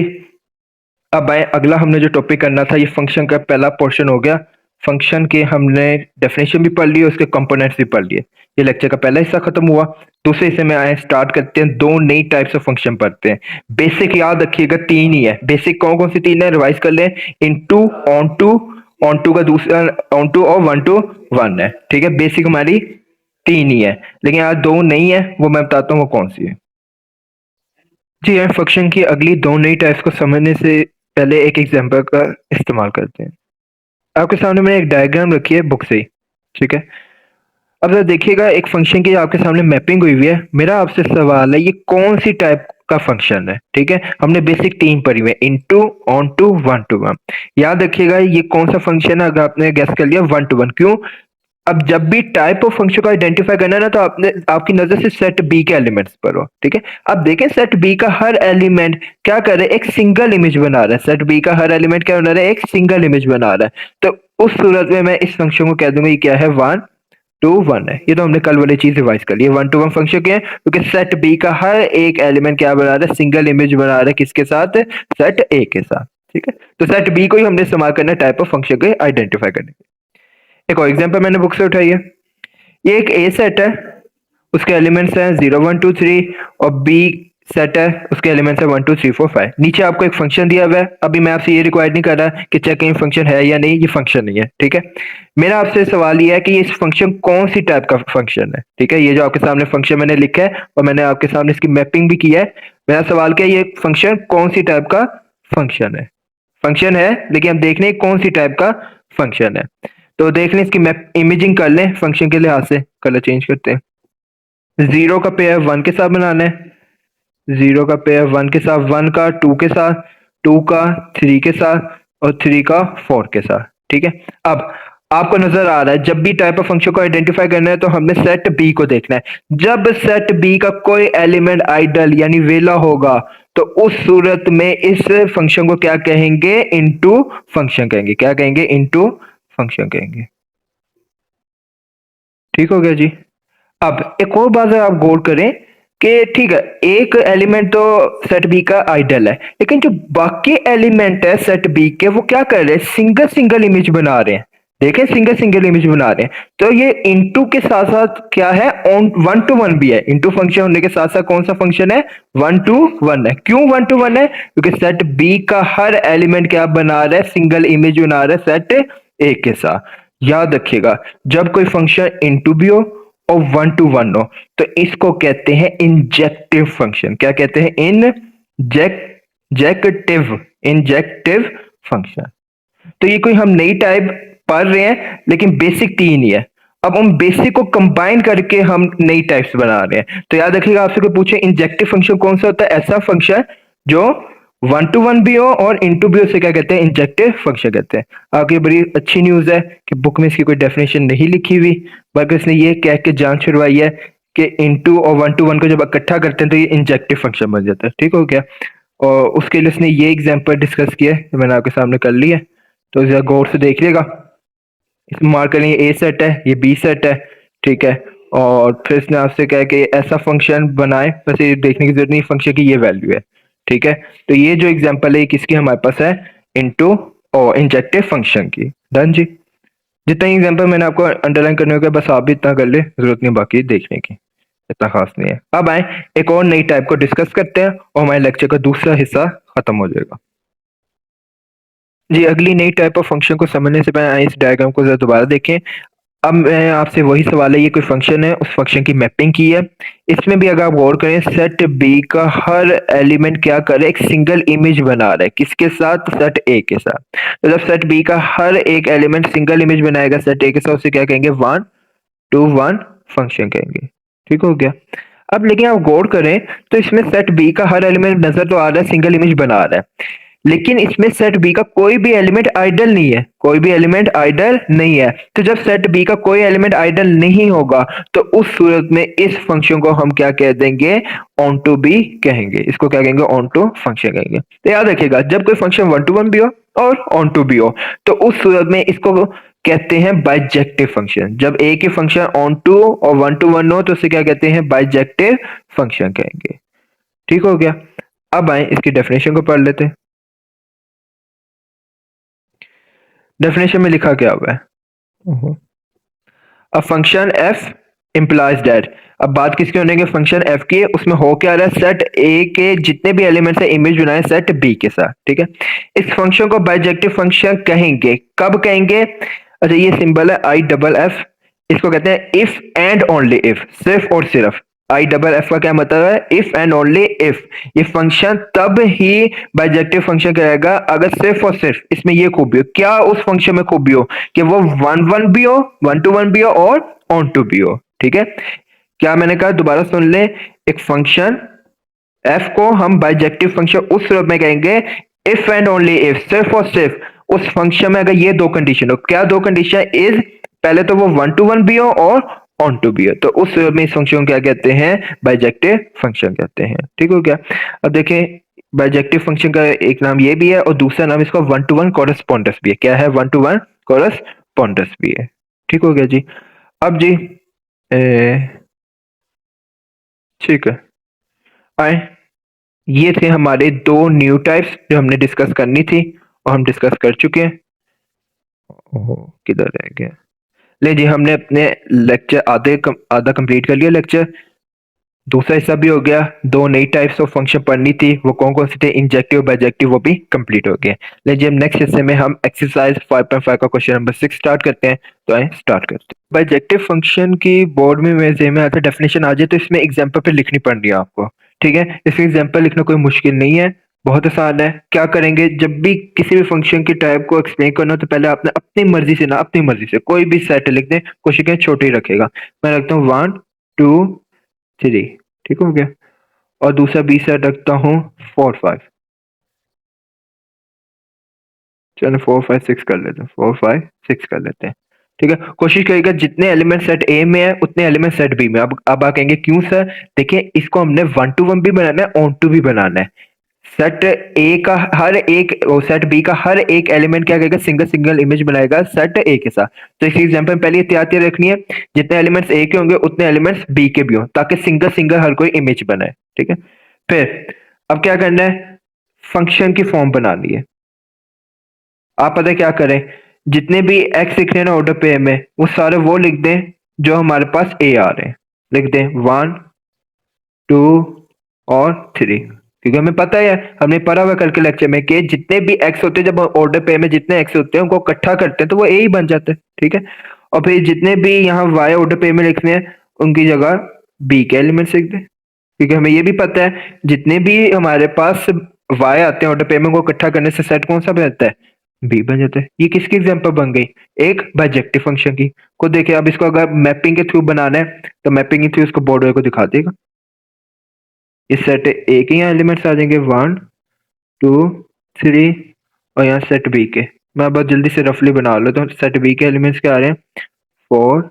अब आए अगला हमने जो टॉपिक करना था, ये फंक्शन का पहला पोर्शन हो गया। फंक्शन के हमने डेफिनेशन भी पढ़ ली, उसके कंपोनेंट्स भी पढ़ लिए। ये लेक्चर का पहला हिस्सा खत्म हुआ। दूसरे हिस्से में आए, स्टार्ट करते हैं। दो नई टाइप्स ऑफ फंक्शन पढ़ते हैं। बेसिक याद रखिएगा 3 ही है। बेसिक कौन कौन सी 3 है? रिवाइज कर लें। इनटू, ऑन टू का दूसरा ऑन टू और 1 to 1 है। ठीक है, बेसिक हमारी 3 ही है, लेकिन आज 2 नहीं है, वो मैं बताता हूँ वो कौन सी है। जी हाँ, फंक्शन की अगली 2 नई टाइप्स को समझने से पहले एक एग्जांपल का इस्तेमाल करते हैं। आपके सामने मैंने एक डायग्राम रखी है बुक से ही। ठीक है, अब जरा देखिएगा, एक फंक्शन की आपके सामने मैपिंग हुई हुई है। मेरा आपसे सवाल है, ये कौन सी टाइप का फंक्शन है? ठीक है, हमने बेसिक 3 पढ़ी हुई है, इनटू, ऑन टू, 1 to 1। याद रखिएगा ये कौन सा फंक्शन है? अगर आपने गेस कर लिया 1 to 1, क्यों? अब जब भी टाइप ऑफ फंक्शन को आइडेंटिफाई करना है ना, तो आपने आपकी नजर से सेट बी के एलिमेंट्स पर हो, ठीक है। अब देखें सेट बी का हर एलिमेंट क्या कर रहा है, एक सिंगल इमेज बना रहा है। सेट बी का हर एलिमेंट क्या बना रहा है, एक सिंगल इमेज बना रहा है। तो उस सूरत में मैं इस फंक्शन को कह दूंगा ये क्या है, 1 to 1 है। ये तो हमने कल वाली चीज रिवाइज कर ली है। 1 to 1 फंक्शन क्या है, क्योंकि सेट बी का हर एक एलिमेंट क्या बना रहा है, सिंगल इमेज बना रहा है, किसके साथ, सेट ए के साथ, ठीक है। तो सेट बी को ही हमने इस्तेमाल करना है टाइप ऑफ फंक्शन को आइडेंटिफाई करने के लिए। एक और एग्जांपल मैंने बुक से उठाई है। ये एक ए सेट है, उसके एलिमेंट्स हैं 0 1 2 3, और बी सेट है, उसके एलिमेंट्स है 1 2 3 4 5। नीचे आपको एक फंक्शन दिया हुआ है। अभी मैं आपसे ये रिक्वायर नहीं कर रहा कि चेक इन फंक्शन है या नहीं, ये फंक्शन नहीं है, ठीक है। मेरा आपसे सवाल ये है कि इस फंक्शन कौन सी टाइप का फंक्शन है, ठीक है। ये जो आपके सामने फंक्शन मैंने लिखा है और मैंने आपके सामने इसकी मैपिंग भी की है। मेरा सवाल क्या है, ये फंक्शन कौन सी टाइप का फंक्शन है। फंक्शन है, लेकिन हम देख रहे हैं कौन सी टाइप का फंक्शन है। तो देख लें, इसकी मैप इमेजिंग कर लें फंक्शन के लिहाज से। कलर चेंज करते हैं। 0 का पेयर 1 के साथ बनाना है, 0 का पेयर 1 के साथ, 1 का 2 के साथ, 2 का 3 के साथ, और 3 का 4 के साथ, ठीक है। अब आपको नजर आ रहा है जब भी टाइप ऑफ फंक्शन को आइडेंटिफाई करना है तो हमने सेट बी को देखना है। जब सेट बी का कोई एलिमेंट आइडल यानी वेला होगा, तो उस सूरत में इस फंक्शन को क्या कहेंगे, इनटू फंक्शन कहेंगे। क्या कहेंगे, इनटू फंक्शन कहेंगे। ठीक हो गया जी। अब एक और बात है, आप गौर करें कि ठीक है, एक एलिमेंट तो सेट बी का आइडल है, लेकिन जो बाकी एलिमेंट है सेट बी के, वो क्या कर रहे हैं, सिंगल सिंगल इमेज बना रहे हैं। देखें, सिंगल सिंगल इमेज बना रहे हैं। तो ये इनटू के साथ साथ क्या है, ऑन 1 to 1 भी है। इनटू फंक्शन होने के साथ साथ कौन सा फंक्शन है, 1 to 1 है। क्यों 1 to 1 है, क्योंकि सेट बी का हर एलिमेंट क्या बना रहा है, सिंगल इमेज बना रहा है सेट ए के साथ। याद रखिएगा, जब कोई फंक्शन इनटू भी हो और 1 to 1 हो, तो इसको कहते हैं इंजेक्टिव फंक्शन। क्या कहते हैं, इंजेक्टिव इंजेक्टिव फंक्शन। तो ये कोई हम नई टाइप पढ़ रहे हैं, लेकिन बेसिक तीन ही है। अब उन बेसिक को कंबाइन करके हम नई टाइप्स बना रहे हैं। तो याद रखिएगा, आपसे कोई पूछे इंजेक्टिव फंक्शन कौन सा होता है, ऐसा फंक्शन जो 1 to 1 भी हो और इनटू भी हो, उसे क्या कहते हैं, इंजेक्टिव फंक्शन कहते हैं। आगे बड़ी अच्छी न्यूज है कि बुक में इसकी कोई डेफिनेशन नहीं लिखी हुई, बल्कि इसने ये कह के जान छुड़वाई है कि इनटू और 1 to 1 को जब इकट्ठा करते हैं तो ये इंजेक्टिव फंक्शन बन जाता है। ठीक हो गया। और उसके लिए उसने ये एग्जाम्पल डिस्कस किया है, मैंने आपके सामने कर लिया है, तो जरा गौर से देख लिएगा। इसमें मार्क करेंगे, ए सेट है, ये बी सेट है, ठीक है। और फिर इसने आपसे कहा कि ऐसा फंक्शन बनाए, बस ये देखने की जरूरत नहीं फंक्शन की ये वैल्यू है, ठीक है। तो ये जो एग्जांपल है किसकी हमारे पास है, इनटू और इंजेक्टिव फंक्शन की। डन जी। जितना एग्जांपल मैंने आपको अंडरलाइन करने को, बस आप भी इतना कर ले, जरूरत नहीं बाकी देखने की, इतना खास नहीं है। अब आए एक और नई टाइप को डिस्कस करते हैं और हमारे लेक्चर का दूसरा हिस्सा खत्म हो जाएगा जी। अगली नई टाइप ऑफ फंक्शन को समझने से पहले इस डायग्राम को जरा दोबारा देखें। अब मैं आपसे वही सवाल है, ये कोई फंक्शन है, उस फंक्शन की मैपिंग की है। इसमें भी अगर आप गौर करें, सेट बी का हर एलिमेंट क्या करे, एक सिंगल इमेज बना रहा है, किसके साथ, सेट ए के साथ। तो जब सेट बी का हर एक एलिमेंट सिंगल इमेज बनाएगा सेट ए के साथ, उसे क्या कहेंगे, 1 to 1 फंक्शन कहेंगे। ठीक हो गया। अब लेकिन आप गौर करें तो इसमें सेट बी का हर एलिमेंट नजर तो आ रहा है, सिंगल इमेज बना रहा है, लेकिन इसमें सेट बी का कोई भी एलिमेंट आइडल नहीं है। कोई भी एलिमेंट आइडल नहीं है। तो जब सेट बी का कोई एलिमेंट आइडल नहीं होगा, तो उस सूरत में इस फंक्शन को हम क्या कह देंगे, ऑन टू बी कहेंगे। इसको क्या कहेंगे, ऑन टू फंक्शन कहेंगे। तो याद रखिएगा, जब कोई फंक्शन 1 to 1 भी हो और ऑन टू भी हो, तो उस सूरत में इसको कहते हैं बाइजेक्टिव फंक्शन। जब एक ही फंक्शन ऑन टू और 1 to 1 हो, तो उसे क्या कहते हैं, बाइजेक्टिव फंक्शन कहेंगे। ठीक हो गया। अब आए इसकी डेफिनेशन को पढ़ लेते हैं। डेफिनेशन में लिखा क्या हुआ है, a function F implies that. अब बात किसकी होने की, फंक्शन एफ की। उसमें हो क्या रहा है, सेट ए के जितने भी एलिमेंट्स है इमेज बनाए सेट बी के साथ। ठीक है। इस फंक्शन को बाइजेक्टिव फंक्शन कहेंगे। कब कहेंगे, अच्छा ये सिंबल है आई डबल एफ, इसको कहते हैं इफ एंड ओनली इफ, सिर्फ और सिर्फ। आई डबल एफ का क्या मतलब है, इफ एंड ओनली इफ। ये फंक्शन तब ही बाइजेक्टिव फंक्शन कहेगा अगर सिर्फ और सिर्फ इसमें ये खूबी हो। क्या उस फंक्शन में खूबी हो, कि वो 1 1 भी हो, 1 to 1 भी हो और ऑन टू भी हो। ठीक है। क्या मैंने कहा, दोबारा सुन ले। एक फंक्शन एफ को हम बाइजेक्टिव फंक्शन उस सूरत में कहेंगे इफ एंड ओनली इफ, सिर्फ और सिर्फ उस फंक्शन में अगर ये दो कंडीशन हो। क्या दो कंडीशन, इज पहले तो वो 1 to 1 भी हो और ऑन टू भी हो, तो उस में इस फंक्शन को क्या कहते हैं, बाइजेक्टिव फंक्शन कहते हैं। ठीक हो गया। अब देखें बाइजेक्टिव फंक्शन का एक नाम ये भी है और दूसरा नाम इसका 1 to 1 कोरेस्पोंडेंस भी है। क्या है, 1 to 1 कोरेस्पोंडेंस भी है। ठीक हो गया जी। अब जी ठीक है, आए, ये थे हमारे दो न्यू टाइप्स जो हमने डिस्कस करनी थी और हम डिस्कस कर चुके हैं। ओहो, किधर रह गया। ले जी, हमने अपने लेक्चर आधा कंप्लीट कर लिया लेक्चर। दूसरा हिस्सा भी हो गया। दो नई टाइप्स ऑफ फंक्शन पढ़नी थी, वो कौन कौन से थे, इंजेक्टिव बाइजेक्टिव, वो भी कंप्लीट हो गए। ले जी, हम नेक्स्ट हिस्से में हम एक्सरसाइज 5.5 का क्वेश्चन नंबर 6 स्टार्ट करते हैं। तो आए स्टार्ट करते हैं। बाइजेक्टिव फंक्शन की बोर्ड में मेरे में आता डेफिनेशन आ जाए तो इसमें एग्जाम्पल पे लिखनी पड़ रही है आपको। ठीक है, इसमें एग्जाम्पल लिखना कोई मुश्किल नहीं है, बहुत आसान है। क्या करेंगे, जब भी किसी भी फंक्शन की टाइप को एक्सप्लेन करना हो तो पहले आपने अपनी मर्जी से ना, अपनी मर्जी से कोई भी सेट लिख दें, कोशिश करें छोटे ही रखेगा। मैं रखता हूँ 1 2 3। ठीक हो गया। और दूसरा बी सेट रखता हूँ 4 5। चलो 4 5 6 कर लेते हैं, 4 5 6 कर लेते हैं। ठीक है, कोशिश करिएगा जितने एलिमेंट सेट ए में है उतने एलिमेंट सेट बी में। अब आप कहेंगे क्यों सर, देखिए इसको हमने 1 to 1 भी बनाना है, ऑन टू भी बनाना है। सेट ए का हर एक और सेट बी का हर एक एलिमेंट क्या करेगा, सिंगल सिंगल इमेज बनाएगा सेट ए के साथ। तो इस एग्जांपल में पहले एहतियात ये रखनी है, जितने एलिमेंट्स ए के होंगे उतने एलिमेंट्स बी के भी हो, ताकि सिंगल सिंगल हर कोई इमेज बनाए। ठीक है, फिर अब क्या करना है, फंक्शन की फॉर्म बनानी है। आप पता है क्या करें, जितने भी एक्स लिख रहे हैं ना ऑर्डर पे में, वो सारे वो लिख दें जो हमारे पास ए आ रहे हैं। लिख दें 1 2 और 3, क्योंकि हमें पता है, हमने पढ़ा हुआ कल के लेक्चर में कि जितने भी एक्स होते हैं, जब ऑर्डर पे में जितने एक्स होते हैं उनको इकट्ठा करते हैं तो वो ए ही बन जाते हैं। ठीक है, और फिर जितने भी यहाँ वाई ऑर्डर पे में लिखने हैं उनकी जगह बी के एलिमेंट्स लिख दें, क्योंकि हमें ये भी पता है जितने भी हमारे पास वाई आते हैं ऑर्डर पे में को इकट्ठा करने से सेट कौन सा बनता है, बी बन जाता है। ये किसकी एग्जांपल बन गई, एक बाइजेक्टिव फंक्शन की। को देखिए, अब इसको अगर मैपिंग के थ्रू बनाना है तो मैपिंग के थ्रू इसको बोर्ड को दिखा देगा। इस सेट ए के यहाँ एलिमेंट्स आ जाएंगे 1 2 3 और यहाँ सेट बी के। मैं बहुत जल्दी से रफली बना लो, तो सेट बी के एलिमेंट्स क्या आ रहे हैं, 4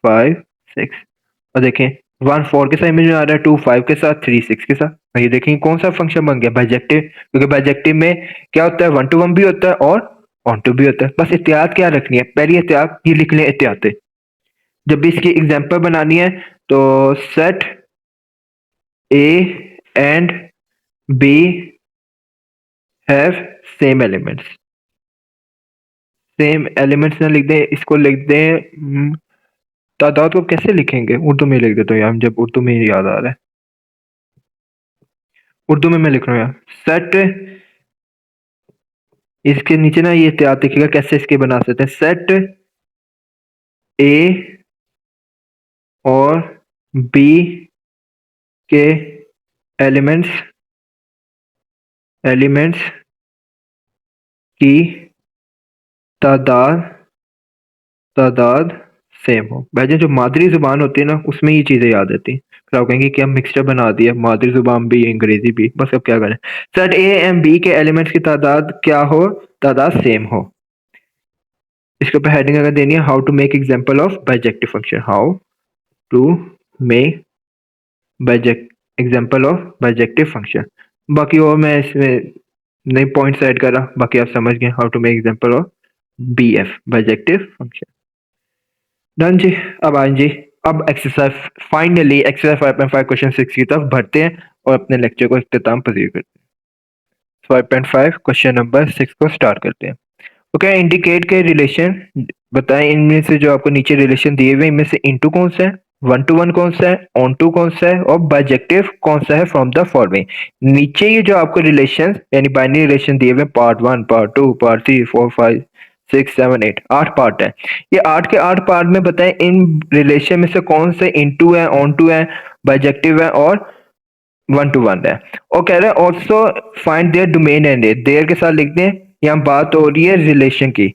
5 6। और देखें 1 4 के साथ इमेज में आ रहा है, 2 5 के साथ, 3 6 के साथ। और ये देखें कौन सा फंक्शन बन गया, बाइजेक्टिव। क्योंकि बाइजेक्टिव में क्या होता है, 1 to 1 भी होता है और ऑन टू भी होता है। बस एहतियात क्या रखनी है, पहली एहतियात ये लिख लें, एहतियात जब भी इसकी एग्जांपल बनानी है तो set A and B have same elements. Same elements ना लिख दें, इसको लिख दें तादाद को कैसे लिखेंगे, उर्दू में लिख देता हूँ यार, जब उर्दू में याद आ रहा है, उर्दू में मैं लिख रहा हूँ यार। सेट, इसके नीचे ना ये एहतियात लिखिएगा कैसे इसके बना सकते हैं। सेट ए और बी के एलिमेंट्स की तादाद सेम हो। भाई जो मादरी जुबान होती है ना, उसमें ये चीजें याद आती हैं। फिर आप कहेंगे कि हम मिक्सचर बना दिया, मादरी जुबान भी अंग्रेजी भी, बस अब क्या करें। सेट ए एंड बी के एलिमेंट्स की तादाद क्या हो, तादाद सेम हो। इसके ऊपर हेडिंग अगर देनी है, how to make example of bijective function, how to make example of bijective function. बाकी और मैं इसमें नई पॉइंट्स ऐड कर रहा, बाकी आप समझ गए how to make example of BF, bijective function. Done जी। अब आए जी, अब एक्सरसाइज फाइनली एक्सरसाइज 5.5 क्वेश्चन 6 की तरफ बढ़ते हैं और अपने लेक्चर को इख्तिताम पजीर करते हैं। 5.5 क्वेश्चन नंबर 6 को स्टार्ट करते हैं। ओके, इंडिकेट के रिलेशन बताएं, इनमें से जो आपको नीचे रिलेशन दिए हुए इनमें से इनटू कौन सा है, 1 to 1 कौन सा है, ऑन टू कौन सा है और बाइजेक्टिव कौन सा है फ्रॉम द फॉलोइंग। नीचे ये जो आपको रिलेशन यानी बाइनरी रिलेशन दिए हुए पार्ट 1 पार्ट 2 पार्ट 3 4 5 6 7 8 8 पार्ट है। ये 8 के 8 पार्ट में बताएं इन रिलेशन में से कौन से इनटू है, ऑन टू है, बाइजेक्टिव है और 1 to 1 है। और कह रहे हैं also find their domain and as, their के साथ लिख दें, यहाँ बात हो रही है रिलेशन की।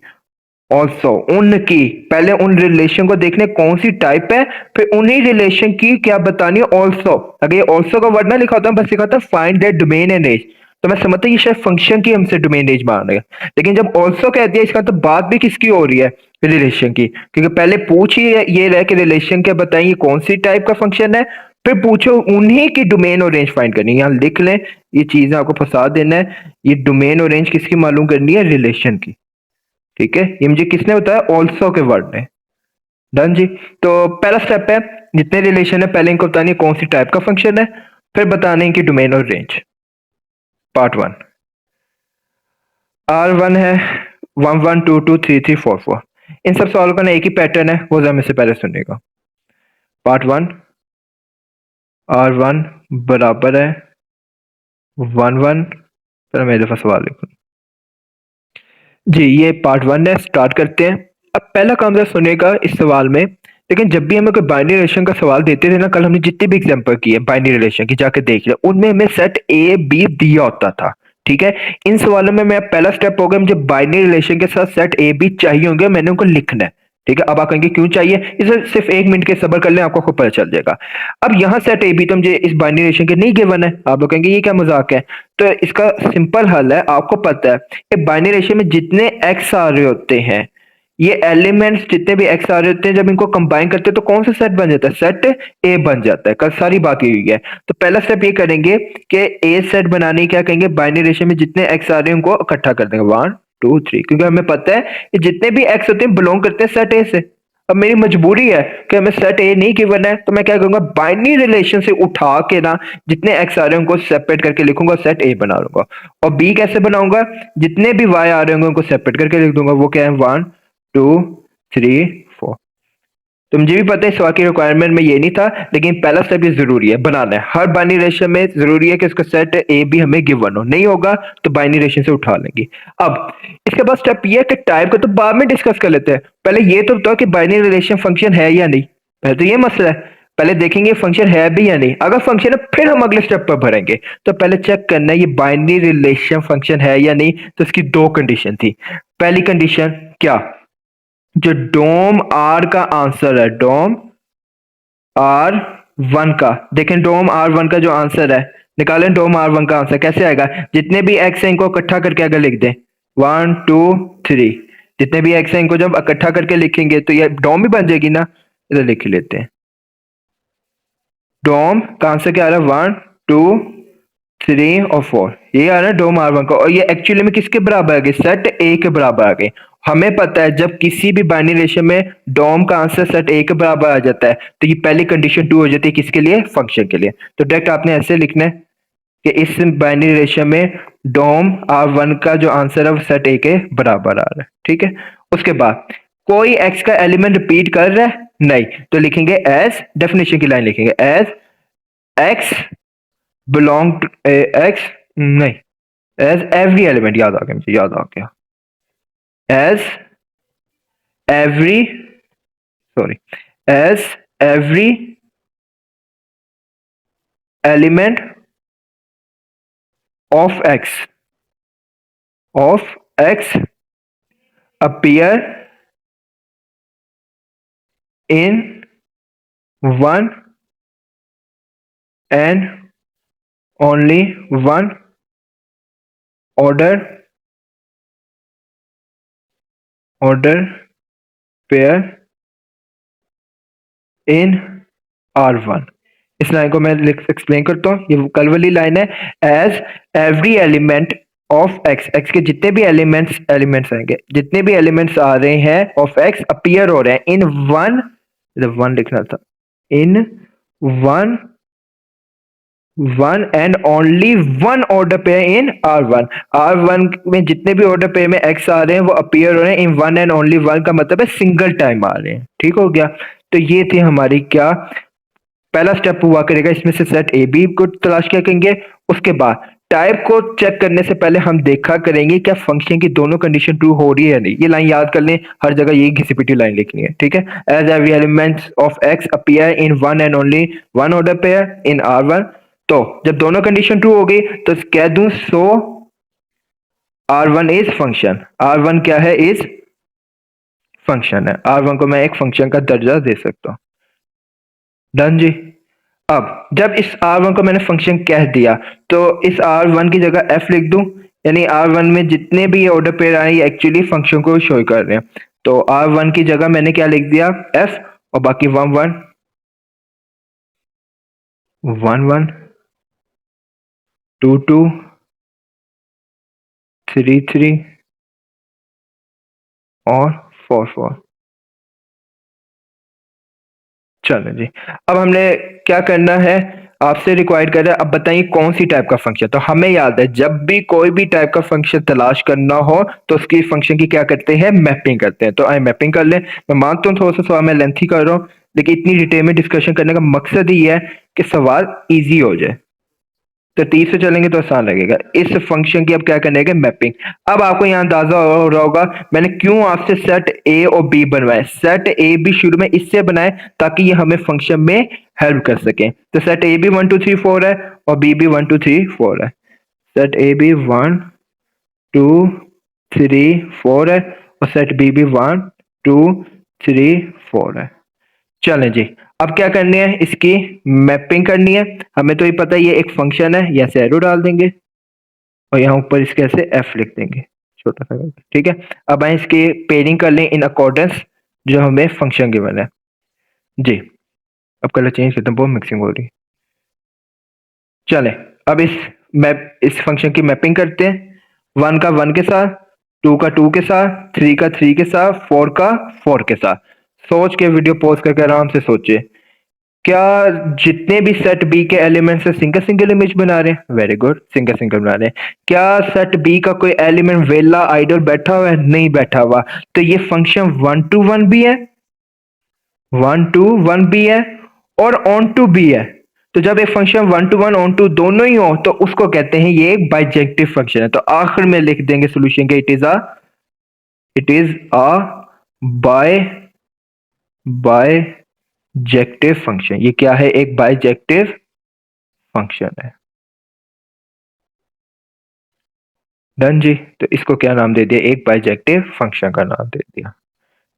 ऑल्सो उनकी, पहले उन रिलेशन को देखने कौन सी टाइप है, फिर उन्हीं रिलेशन की क्या बतानी है ऑल्सो। अगर ये ऑल्सो का वर्ड ना लिखा होता, बस लिखा होता find that domain and as, तो मैं समझता हूँ ये शायद फंक्शन की हमसे डोमेन रेंज मांग रहे हैं, लेकिन जब ऑल्सो कह दिया इसका तो बात भी किसकी हो रही है, रिलेशन की, क्योंकि पहले पूछ ही ये रहा कि रिलेशन क्या बताइए कौन सी टाइप का फंक्शन है, फिर पूछो उन्हीं की डोमेन और रेंज फाइंड करनी है। यहाँ लिख लें, ये चीजें आपको फंसा देना है, ये डोमेन और रेंज किसकी मालूम करनी है, रिलेशन की। ठीक है, ये मुझे किसने बताया, ऑल्सो के वर्ड ने। डन जी। तो पहला स्टेप है, जितने रिलेशन है पहले इनको बतानी है कौन सी टाइप का फंक्शन है, फिर बताने इनकी डोमेन और रेंज। पार्ट वन, R1 है 11223344। इन सब सवालों का ना एक ही पैटर्न है, वो जरा से पहले सुनिएगा। पार्ट वन, R1 बराबर है 11, फिर मैं दफा सवाल लिखूँ जी। ये पार्ट वन है, स्टार्ट करते हैं। अब पहला काम जरा सुनिएगा इस सवाल में, लेकिन जब भी हमें कोई बाइनरी रिलेशन का सवाल देते थे ना, कल हमने जितने भी एग्जांपल किए बाइनरी रिलेशन की जाके देख लिया, उनमें हमें सेट ए बी दिया होता था। ठीक है, इन सवालों में मैं पहला स्टेप होगा, मुझे बाइनरी रिलेशन के साथ सेट ए बी चाहिए होंगे, मैंने उनको लिखना है। ठीक है, अब आप कहेंगे क्यों चाहिए, इसे सिर्फ 1 मिनट के सब्र कर लें, आपको खुद पता चल जाएगा। अब यहाँ सेट ए बी तो मुझे इस बाइनरी रिलेशन के नहीं गिवन है, आप लोग कहेंगे ये क्या मजाक है। तो इसका सिंपल हल है, आपको पता है कि बाइनरी रिलेशन में जितने एक्स आ रहे होते हैं, ये एलिमेंट्स जितने भी एक्स आ रहे होते हैं, जब इनको कंबाइन करते हैं तो कौन सा सेट बन जाता है, सेट ए बन जाता है। कल सारी बात हुई है। तो पहला स्टेप ये करेंगे कि ए सेट बनाने क्या कहेंगे, बाइनरी रेशियो में जितने एक्स आ रहे हैं उनको इकट्ठा कर देंगे 1 2 3, क्योंकि हमें पता है कि जितने भी एक्स होते हैं बिलोंग करते हैं सेट ए से। अब मेरी मजबूरी है कि हमें सेट ए नहीं गिवन है, तो मैं क्या करूंगा, बाइनरी रिलेशन से उठा के ना जितने एक्स आ रहे हैं उनको सेपरेट करके लिखूंगा, सेट ए बना लूंगा। और बी कैसे बनाऊंगा, जितने भी वाई आ रहे होंगे उनको सेपरेट करके लिख दूंगा, वो क्या है 1 2 3 4। तो मुझे भी पता है सवाल की रिक्वायरमेंट में ये नहीं था, लेकिन पहला स्टेप ये जरूरी है, बनाना है। हर बाइनरी रिलेशन में जरूरी है कि इसका सेट ए बी हमें गिवन हो, नहीं होगा तो बाइनरी रिलेशन से उठा लेंगे। अब इसके बाद स्टेप ये है कि टाइप को तो बाद में डिस्कस कर लेते हैं, पहले ये तो बताओ कि बाइनरी रिलेशन फंक्शन है या नहीं। पहले तो ये मसला है, पहले देखेंगे फंक्शन है भी या नहीं, अगर फंक्शन है फिर हम अगले स्टेप पर भरेंगे। तो पहले चेक करना है ये बाइनरी रिलेशन फंक्शन है या नहीं। तो इसकी दो कंडीशन थी। पहली कंडीशन क्या, जो डोम आर का आंसर है, डोम आर वन का, देखें डोम आर वन का जो आंसर है, निकालें डोम आर वन का आंसर कैसे आएगा, जितने भी एक्स है इनको इकट्ठा करके अगर लिख दें 1 2 3, जितने भी एक्स है इनको जब इकट्ठा करके लिखेंगे तो ये डोम भी बन जाएगी ना। इधर लिख लेते हैं, डोम का आंसर क्या आ रहा है 1 2 3 और 4, ये आ रहा है डोम आर वन का। और ये एक्चुअली में किसके बराबर आ गए, सेट ए के बराबर आ गए। हमें पता है जब किसी भी बाइनरी रिलेशन में डोम का आंसर सेट ए के बराबर आ जाता है तो ये पहली कंडीशन ट्रू हो जाती है, किसके लिए, फंक्शन के लिए। तो डायरेक्ट आपने ऐसे लिखना है कि इस बाइनरी रिलेशन में डोम आर वन का जो आंसर है वो सेट ए के बराबर आ रहा है। ठीक है, उसके बाद कोई एक्स का एलिमेंट रिपीट कर रहा है, नहीं, तो लिखेंगे एज, डेफिनेशन की लाइन लिखेंगे as x belong to x, नहीं, एज एवरी एलिमेंट, याद आ गया मुझे, याद आ गया, as every, sorry, as every element of x appear in one and only one order pair in R1। इस लाइन को मैं एक्सप्लेन करता हूँ, ये कल वाली लाइन है, as every element of x, x के जितने भी एलिमेंट्स आएंगे, जितने भी एलिमेंट्स आ रहे हैं ऑफ एक्स अपीयर हो रहे हैं इन वन, वन लिखना था, इन one and only one order pair in R1। R1 में जितने भी ऑर्डर पेयर में एक्स आ रहे हैं वो अपीयर हो रहे हैं इन वन एंड ओनली वन, का मतलब है सिंगल टाइम आ रहे हैं। ठीक हो गया, तो ये थी हमारी क्या, पहला स्टेप हुआ करेगा, इसमें से सेट ए बी को तलाश किया करेंगे। उसके बाद टाइप को चेक करने से पहले हम देखा करेंगे क्या फंक्शन की दोनों कंडीशन ट्रू हो रही है या नहीं। ये लाइन याद कर लें, हर जगह यही घिसी पिटी लाइन लिखनी है। ठीक है, as every elements of x appear in one and only one order pair in R1। तो जब दोनों कंडीशन ट्रू हो गई तो कह दूं सो R1 इज फंक्शन, R1 क्या है, इज फंक्शन है। R1 को मैं एक फंक्शन का दर्जा दे सकता हूं। डन जी। अब जब इस R1 को मैंने फंक्शन कह दिया तो इस R1 की जगह f लिख दूं, यानी R1 में जितने भी ऑर्डर पेयर आए ये एक्चुअली फंक्शन को शो कर रहे हैं। तो R1 की जगह मैंने क्या लिख दिया, f, और बाकी 1 1 1 1 2 2 3 3 और 4 4। चलो जी, अब हमने क्या करना है, आपसे रिक्वायर्ड कर रहा है अब बताइए कौन सी टाइप का फंक्शन। तो हमें याद है जब भी कोई भी टाइप का फंक्शन तलाश करना हो तो उसकी फंक्शन की क्या करते हैं, मैपिंग करते हैं। तो आइए मैपिंग कर लें। मैं मानता हूँ थोड़ा सा सवाल मैं लेंथी कर रहा हूँ, लेकिन इतनी डिटेल में डिस्कशन करने का मकसद ही है कि सवाल ईजी हो जाए। तरतीब से चलेंगे तो आसान लगेगा। इस फंक्शन की अब क्या करने का, मैपिंग। अब आपको यहाँ अंदाजा हो रहा होगा मैंने क्यों आपसे सेट ए और बी बनवाए। सेट ए बी शुरू में इससे बनाए ताकि ये हमें फंक्शन में हेल्प कर सके। तो सेट ए बी 1 2 3 4 है और बी भी 1 2 3 4 है। सेट ए बी 1 2 3 4 है और सेट बी भी 1 2 3 4 है। चलें जी, अब क्या करनी है, इसकी मैपिंग करनी है। हमें तो ये पता है ये एक फंक्शन है, यहाँ से एरो डाल देंगे और यहाँ ऊपर इसके ऐसे एफ लिख देंगे छोटा सा करके, ठीक है। अब आए इसकी पेयरिंग कर लें इन अकॉर्डेंस जो हमें फंक्शन गिवन है जी। अब कलर चेंज करते हैं, बहुत मिक्सिंग हो रही है। चले अब इस फंक्शन की मैपिंग करते हैं। 1 का 1 के साथ, 2 का 2 के साथ, 3 का 3 के साथ, 4 का 4 के साथ। सोच के वीडियो पॉज करके आराम से सोचिए, क्या जितने भी सेट बी के एलिमेंट्स है सिंगल सिंगल इमेज बना रहे हैं? वेरी गुड, सिंगल सिंगल बना रहे हैं। क्या सेट बी का कोई एलिमेंट वेला आइडल बैठा हुआ है? नहीं बैठा हुआ। तो ये फंक्शन 1 to 1 भी है, 1 to 1 भी है और ऑन टू भी है। तो जब एक फंक्शन 1 to 1 ऑन टू दोनों ही हो तो उसको कहते हैं ये एक बाइजेक्टिव फंक्शन है। तो आखिर में लिख देंगे सोल्यूशन के it is a bijective function. ये क्या है, एक बाइजेक्टिव फंक्शन है। डन जी, तो इसको क्या नाम दे दिया, एक बाइजेक्टिव फंक्शन का नाम दे दिया।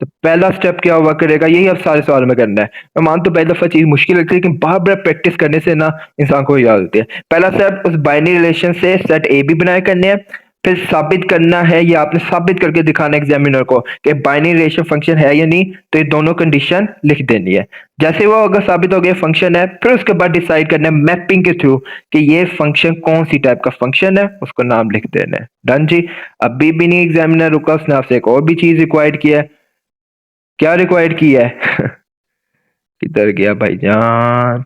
तो पहला स्टेप क्या हुआ करेगा, यही अब सारे सवाल में करना है। मैं मानता हूँ पहली दफा चीज मुश्किल लगती है लेकिन बार बार प्रैक्टिस करने से ना इंसान को याद होती है। पहला स्टेप उस बाइनरी रिलेशन से सेट ए बी बनाए करने हैं, फिर साबित करना है या आपने साबित करके दिखाना एग्जामिनर को कि बाइनरी रिलेशन फंक्शन है या नहीं। तो ये दोनों कंडीशन लिख देनी है। जैसे वो अगर साबित हो गया फंक्शन है, फिर उसके बाद डिसाइड करना है मैपिंग के थ्रू कि ये फंक्शन कौन सी टाइप का फंक्शन है, उसको नाम लिख देना है। डन जी, अभी भी नहीं एग्जामिनर रुका, उसने आपसे एक और भी चीज रिक्वायर्ड किया है। क्या रिक्वायर्ड किया है किधर गया भाईजान,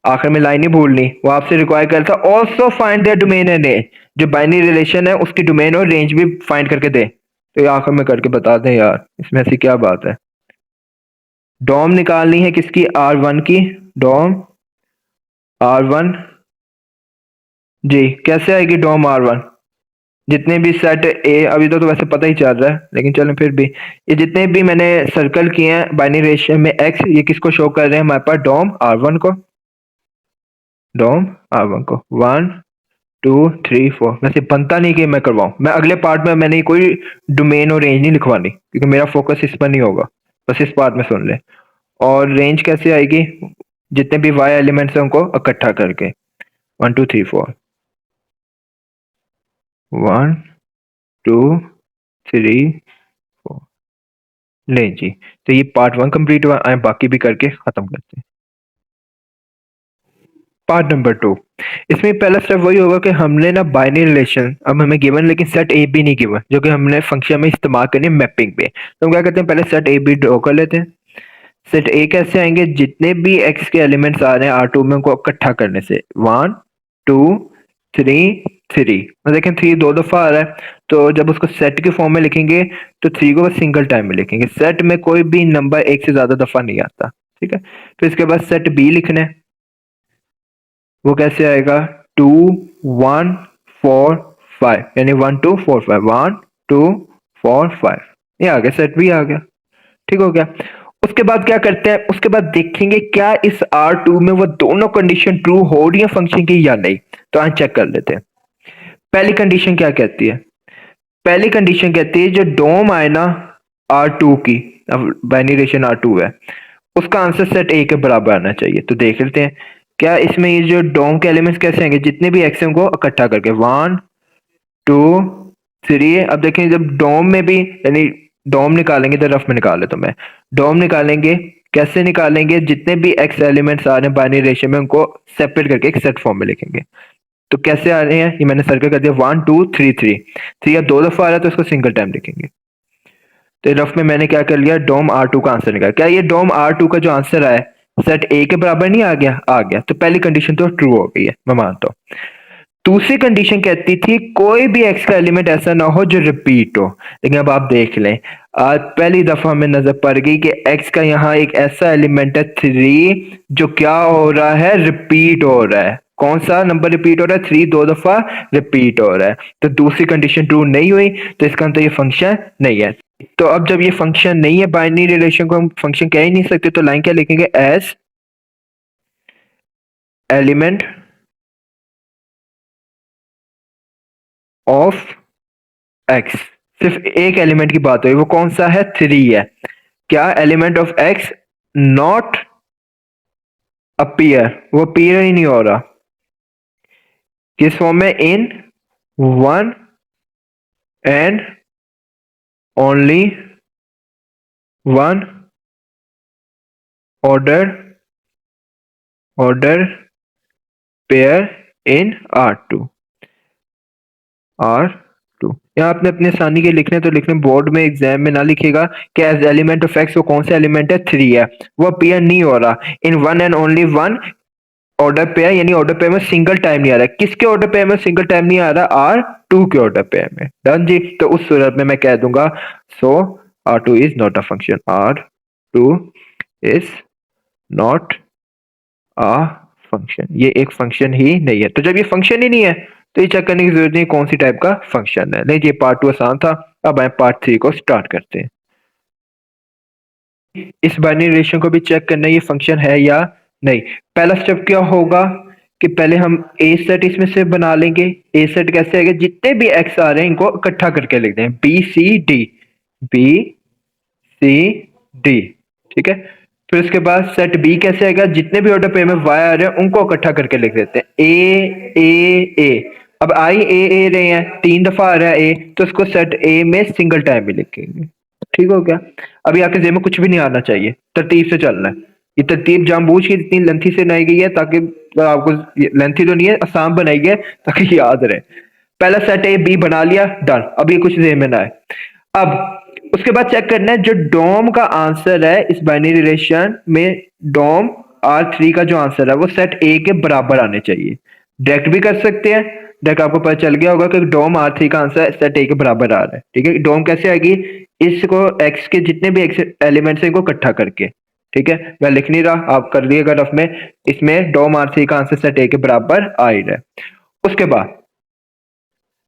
आखिर में लाइन ही भूलनी। वो आपसे रिक्वायर करता also find the domain and range, जो बाइनरी रिलेशन है उसकी डोमेन और रेंज भी फाइंड करके दे। तो ये आखिर में करके बता दें यार, इसमें ऐसी क्या बात है। डॉम निकालनी है किसकी, R1 की। डॉम R1 जी, कैसे आएगी डॉम R1? जितने भी सेट ए, अभी तो वैसे पता ही चल रहा है लेकिन चलो फिर भी, ये जितने भी मैंने सर्कल किए हैं बाइनरी रिलेशन में एक्स, ये किसको शो कर रहे हैं हमारे पास, डॉम R1 को। डॉम R1 को 1 2 3 4। वैसे बनता नहीं कि मैं करवाऊं, मैं अगले पार्ट में मैंने कोई डोमेन और रेंज नहीं लिखवानी क्योंकि मेरा फोकस इस पर नहीं होगा, बस इस पार्ट में सुन ले। और रेंज कैसे आएगी, जितने भी वाई एलिमेंट्स हैं उनको इकट्ठा करके 1 2 3 4, 1 2 3 4। ले जी, तो ये पार्ट 1 कंप्लीट हुआ। आए बाकी भी करके खत्म करते हैं। पार्ट नंबर 2, इसमें पहला स्टेप वही होगा कि हमने ना बाइनरी रिलेशन अब हमें गिवन लेकिन सेट ए बी नहीं गिवन, जो कि हमने फंक्शन में इस्तेमाल करनी है मैपिंग पे। तो हम क्या करते हैं, पहले सेट ए बी ड्रॉ कर लेते हैं। सेट ए कैसे आएंगे, जितने भी एक्स के एलिमेंट्स आ रहे हैं R2 में उनको इकट्ठा करने से 1 2 3 3। देखें 3 दो दफा आ रहा है, तो जब उसको सेट के फॉर्म में लिखेंगे तो 3 को बस सिंगल टाइम में लिखेंगे। सेट में कोई भी नंबर एक से ज्यादा दफा नहीं आता, ठीक है। फिर इसके बाद सेट बी लिखना है, वो कैसे आएगा, 2 1 4 5, यानी 1 2 4 5, 1 2 4 5, ये आ गया, सेट भी आ गया, ठीक हो गया। उसके बाद क्या करते हैं, उसके बाद देखेंगे क्या इस R2 में वो दोनों कंडीशन ट्रू हो रही है फंक्शन की या नहीं। तो आज चेक कर लेते हैं। पहली कंडीशन क्या कहती है, पहली कंडीशन कहती है जो डोम आए ना R2 की, अब बाइनरी रिलेशन R2 है, उसका आंसर सेट ए के बराबर आना चाहिए। तो देख लेते हैं क्या इसमें ये जो डोम के एलिमेंट्स कैसे आएंगे, जितने भी एक्स हैं उनको इकट्ठा करके 1 2 3। अब देखें जब डोम में भी, यानी डोम निकालेंगे तो रफ में निकाले तो मैं डोम निकालेंगे, कैसे निकालेंगे, जितने भी एक्स एलिमेंट्स आ रहे हैं बाइनरी रेशियो में उनको सेपरेट करके एक सेट फॉर्म में लिखेंगे। तो कैसे आ रहे हैं, ये मैंने सर्कल कर दिया 1 2 3 3। थ्री या दो दफा आ रहा है तो उसको सिंगल टाइम लिखेंगे। तो रफ में मैंने क्या कर लिया, डोम R2 का आंसर निकाला। क्या ये डोम R2 का जो आंसर आया सेट ए के बराबर नहीं आ गया? आ गया। तो पहली कंडीशन तो ट्रू हो गई है, मैं मानता हूं। दूसरी कंडीशन कहती थी कोई भी एक्स का एलिमेंट ऐसा ना हो जो रिपीट हो। लेकिन अब आप देख लें, आज पहली दफा हमें नजर पड़ गई कि एक्स का यहाँ एक ऐसा एलिमेंट है 3 जो क्या हो रहा है, रिपीट हो रहा है। कौन सा नंबर रिपीट हो रहा है? 3 दो दफा रिपीट हो रहा है। तो दूसरी कंडीशन ट्रू नहीं हुई, तो इसका मतलब ये फंक्शन नहीं है। तो अब जब ये फंक्शन नहीं है, बाइनरी रिलेशन को हम फंक्शन कह ही नहीं सकते, तो लाइन क्या लिखेंगे, एज एलिमेंट ऑफ एक्स। सिर्फ एक एलिमेंट की बात हुई, वो कौन सा है, 3 है। क्या element of x not appear, वो अपीयर ही नहीं हो रहा। किस फॉर्म में, इन one and only one order pair in R2। यहाँ आपने अपने आसानी के लिखने तो लिखने, बोर्ड में एग्जाम में ना लिखेगा कि एज एलिमेंट ऑफ एक्स वो कौन सा एलिमेंट है, 3 है, वो अपीयर नहीं हो रहा। इन one and only one order pair, यानी ऑर्डर पेयर में सिंगल टाइम नहीं आ रहा। किसके ऑर्डर पेयर में सिंगल टाइम नहीं आ रहा, R2 के ऑर्डर पेयर में। डन जी। तो उस सूरत में मैं कह दूंगा सो R2 is not a function, R2 is not a function, ये एक फंक्शन ही नहीं है। तो जब ये फंक्शन ही नहीं है तो ये चेक करने की जरूरत नहीं कौन सी टाइप का फंक्शन है। नहीं जी, पार्ट 2 आसान था। अब आए पार्ट 3 को स्टार्ट करते हैं। इस बाइनरी रिलेशन को भी चेक करना ये फंक्शन है या नहीं। पहला स्टेप क्या होगा कि पहले हम ए सेट इसमें से बना लेंगे। ए सेट कैसे आएगा, जितने भी एक्स आ रहे हैं इनको इकट्ठा करके लिख दें, बी सी डी। ठीक है। फिर उसके बाद सेट बी कैसे आएगा, जितने भी ऑर्डर पे में वाई आ रहे हैं उनको इकट्ठा करके लिख देते हैं, ए। अब आई ए रहे हैं, 3 दफा आ रहा है ए, तो उसको सेट ए में सिंगल टाइम में लिखेंगे। ठीक हो गया। अभी आपके जेब में कुछ भी नहीं आना चाहिए, तरतीब से चलना है। ये तरतीब जानबूझ के इतनी लेंथी से बनाई गई है ताकि आपको, लेंथी तो नहीं है, आसान बनाई गई है ताकि याद रहे। पहला सेट ए बी बना लिया, डन। अब ये कुछ जेब में ना है। अब उसके बाद चेक करना है जो डोम का आंसर है इस बाइनरी रिलेशन में, डोम R3 का जो आंसर है वो सेट ए के बराबर आने चाहिए। डायरेक्ट भी कर सकते हैं, डायरेक्ट आपको पता चल गया होगा कि डोम R3 का आंसर सेट ए के बराबर आ रहा है। ठीक है। डोम कैसे आएगी, इसको एक्स के जितने भी एक्स एलिमेंट्स है इनको इकट्ठा करके। ठीक है, मैं लिख नहीं रहा, आप कर लिएगा रफ में। इसमें डोम R3 का आंसर सेट ए के बराबर आ ही रहा है। उसके बाद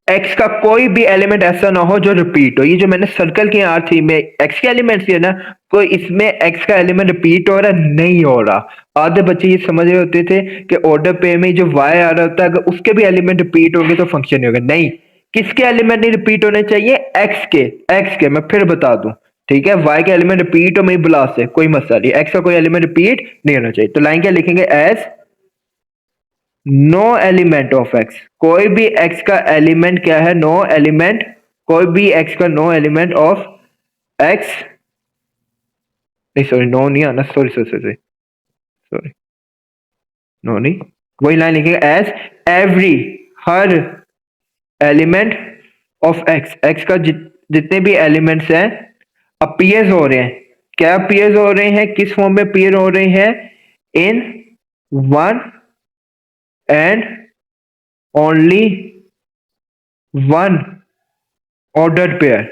एक्स का कोई भी एलिमेंट ऐसा ना हो जो रिपीट हो। ये जो मैंने सर्कल किया R3 में एक्स के एलिमेंट्स है ना, कोई इसमें एक्स का एलिमेंट रिपीट हो रहा नहीं हो रहा। आधे बच्चे ये समझ रहे होते थे कि ऑर्डर पे में जो वाई आ रहा होता है अगर उसके भी एलिमेंट रिपीट होंगे तो फंक्शन नहीं होगा। नहीं, किसके एलिमेंट नहीं रिपीट होने चाहिए, एक्स के। मैं फिर बता दूं, ठीक है, वाई के एलिमेंट रिपीट हो, मेरी बुला से कोई मसला नहीं, एक्स का कोई एलिमेंट रिपीट नहीं होना चाहिए। तो लाइन क्या लिखेंगे, as no element of x. कोई भी एक्स का एलिमेंट क्या है, नो एलिमेंट, कोई भी एक्स का नो एलिमेंट ऑफ एक्स, नहीं सॉरी, नो नहीं आना, sorry sorry sorry sorry, no नहीं, वही लाइन लिखेंगे एज एवरी, हर एलिमेंट ऑफ एक्स, एक्स का जितने भी एलिमेंट्स हैं अपीयर्स हो रहे हैं। क्या अपीयर्स हो रहे हैं, किस फॉर्म में अपीयर हो रहे हैं, इन one and only one order pair.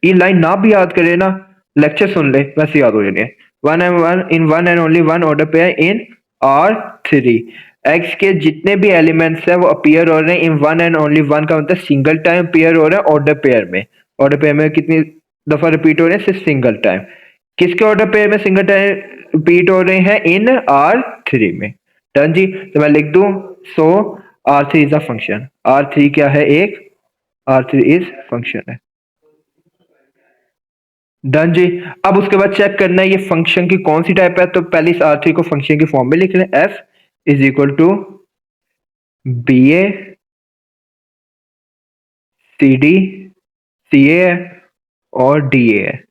ये लाइन ना भी याद करे ना, लेक्चर सुन ले वैसे याद हो जानी है। One and only one order pair in R3। X के जितने भी एलिमेंट्स है वो अपीयर हो रहे हैं इन वन एंड ओनली वन, का मतलब सिंगल टाइम अपीयर हो रहे हैं ऑर्डर पेयर में। ऑर्डर पेयर में कितनी दफा रिपीट हो रहे हैं, सिर्फ सिंगल टाइम। किसके ऑर्डर पेयर में सिंगल टाइम रिपीट हो रहे हैं, इन R3 में। डन जी। तो मैं लिख दूं सो R3 is a function. R3 क्या है, एक R3 इज फंक्शन है। डन जी। अब उसके बाद चेक करना है ये फंक्शन की कौन सी टाइप है, तो पहले इस R3 को फंक्शन की फॉर्म में लिख लें, f is equal to B A C D C A है और डी ए है।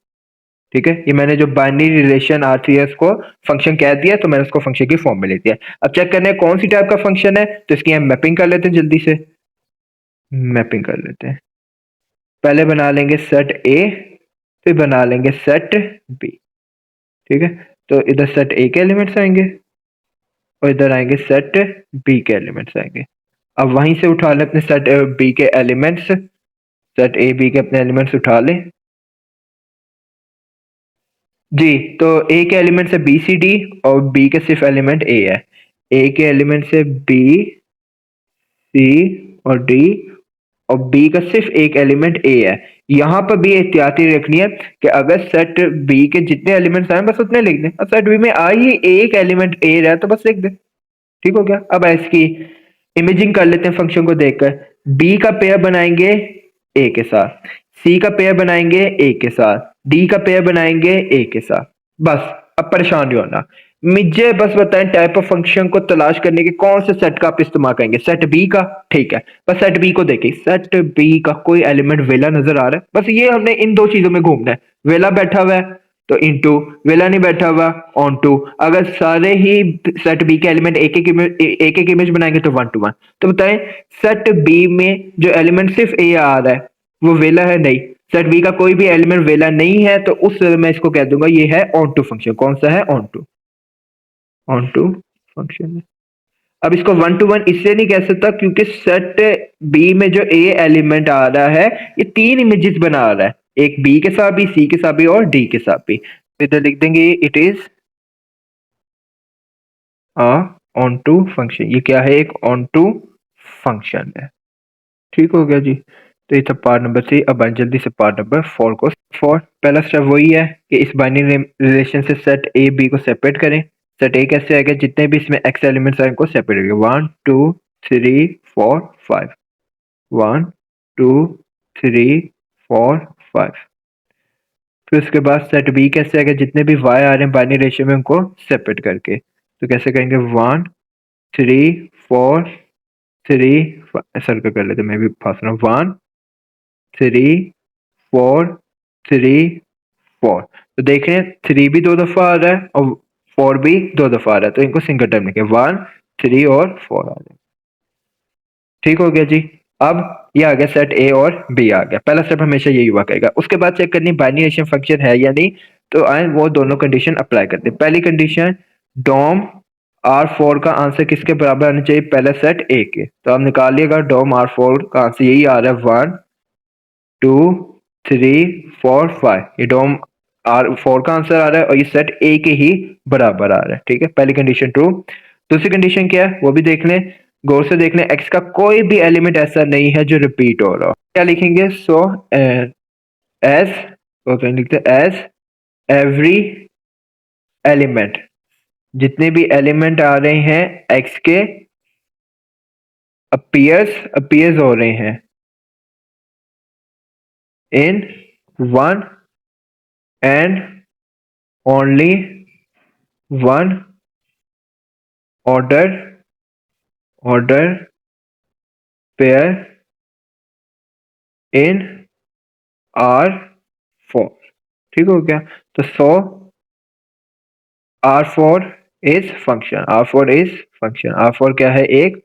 ठीक है, ये मैंने जो बाइनरी रिलेशन R3 है उसको फंक्शन कह दिया, तो मैंने उसको फंक्शन की फॉर्म में ले दिया। अब चेक करने हैं कौन सी टाइप का फंक्शन है, तो इसकी हम मैपिंग कर लेते हैं, जल्दी से मैपिंग कर लेते हैं। पहले बना लेंगे सेट ए, फिर बना लेंगे सेट बी। ठीक है, तो इधर सेट ए के एलिमेंट्स आएंगे और इधर आएंगे सेट बी के एलिमेंट्स आएंगे। अब वहीं से उठा लें अपने सेट बी के एलिमेंट्स, सेट ए बी के अपने एलिमेंट्स उठा लें जी। तो ए के एलिमेंट है बी सी डी और बी के सिर्फ एलिमेंट ए है। ए के एलिमेंट है बी सी और डी और बी का सिर्फ एक एलिमेंट ए है। यहाँ पर भी एहतियाती रखनी है कि अगर सेट बी के जितने एलिमेंट्स आए बस उतने लिख दें, और सेट बी में आई ही एक एलिमेंट ए रहा तो बस लिख दें। ठीक हो गया। अब इसकी इमेजिंग कर लेते हैं फंक्शन को देखकर। बी का पेयर बनाएंगे ए के साथ, सी का पेयर बनाएंगे ए के साथ, डी का पेयर बनाएंगे ए के साथ। बस अब परेशान नहीं होना, मुझे बस बताएं टाइप ऑफ फंक्शन को तलाश करने के कौन से सेट का आप इस्तेमाल करेंगे। सेट बी का, ठीक है, बस सेट बी को देखिए, सेट बी का कोई एलिमेंट वेला नजर आ रहा है, बस ये हमने इन दो चीजों में घूमना है। वेला बैठा हुआ है तो इनटू, वेला नहीं बैठा हुआ ऑन टू। अगर सारे ही सेट बी के एलिमेंट एक एक इमेज बनाएंगे तो 1 to 1। तो बताएं सेट बी में जो एलिमेंट सिर्फ ए आ रहा है वो वेला है? नहीं। सेट बी का कोई भी एलिमेंट वेला नहीं है, तो उस मैं इसको कह दूंगा ये है ऑन टू फंक्शन। कौन सा है? Onto, onto function है। अब इसको 1 to 1 इसलिए नहीं कह सकता क्योंकि सेट बी में जो ए एलिमेंट आ रहा है ये तीन इमेजेस बना रहा है, एक बी के साथ भी, सी के साथ भी और डी के साथ भी। तो इधर लिख देंगे it is a onto function. ये क्या है? एक ऑन टू फंक्शन है। ठीक हो गया जी। तो ये था पार्ट नंबर 3। अब आइए जल्दी से पार्ट नंबर 4 को। फॉर पहला स्टेप वही है कि इस बाइनरी रिलेशन से सेट ए बी को सेपरेट करें। सेट ए कैसे आएगा? जितने भी इसमें एक्स एलिमेंट्स आए उनको सेपरेट करेंगे। 1 2 3 4 5, 1 2 3 4 5। फिर उसके बाद सेट बी कैसे आएगा? जितने भी वाई आ रहे हैं बाइनरी रेशियो में उनको सेपरेट करके। तो कैसे करेंगे? 1 3 4 3 सर्कल कर लेते, मैं भी फंस रहा हूँ। 1 3 4 3 4। तो देख रहे हैं 3 भी 2 दफा आ रहा है और 4 भी 2 दफा आ रहा है, तो इनको सिंगल टर्म लिखे 1 3 और 4 आ जाए। ठीक हो गया जी। अब ये आ गया सेट ए और बी आ गया। पहला स्टेप हमेशा यही हुआ करेगा। उसके बाद चेक करनी बाइनरी रेशियो फंक्शन है या नहीं। तो आए वो दोनों कंडीशन अप्लाई करते हैं। पहली कंडीशन, डोम R4 का आंसर किसके बराबर आना चाहिए? पहले सेट ए के। तो आप निकालिएगा डोम R4 का आंसर यही आ रहा है 1 2 3 4 5। ये डोम R4 का आंसर आ रहा है और ये सेट ए के ही बराबर आ रहा है। ठीक है, पहली कंडीशन ट्रू। दूसरी कंडीशन क्या है वो भी देख लें, गौर से देख लें। एक्स का कोई भी एलिमेंट ऐसा नहीं है जो रिपीट हो रहा हो। क्या लिखेंगे? सो एज, लिखते एज एवरी एलिमेंट, जितने भी एलिमेंट आ रहे हैं एक्स के अपीयर्स हो रहे हैं इन one and only one order pair in R4। ठीक हो गया। तो सो R4 is function, R4 is function, R4 क्या है? एक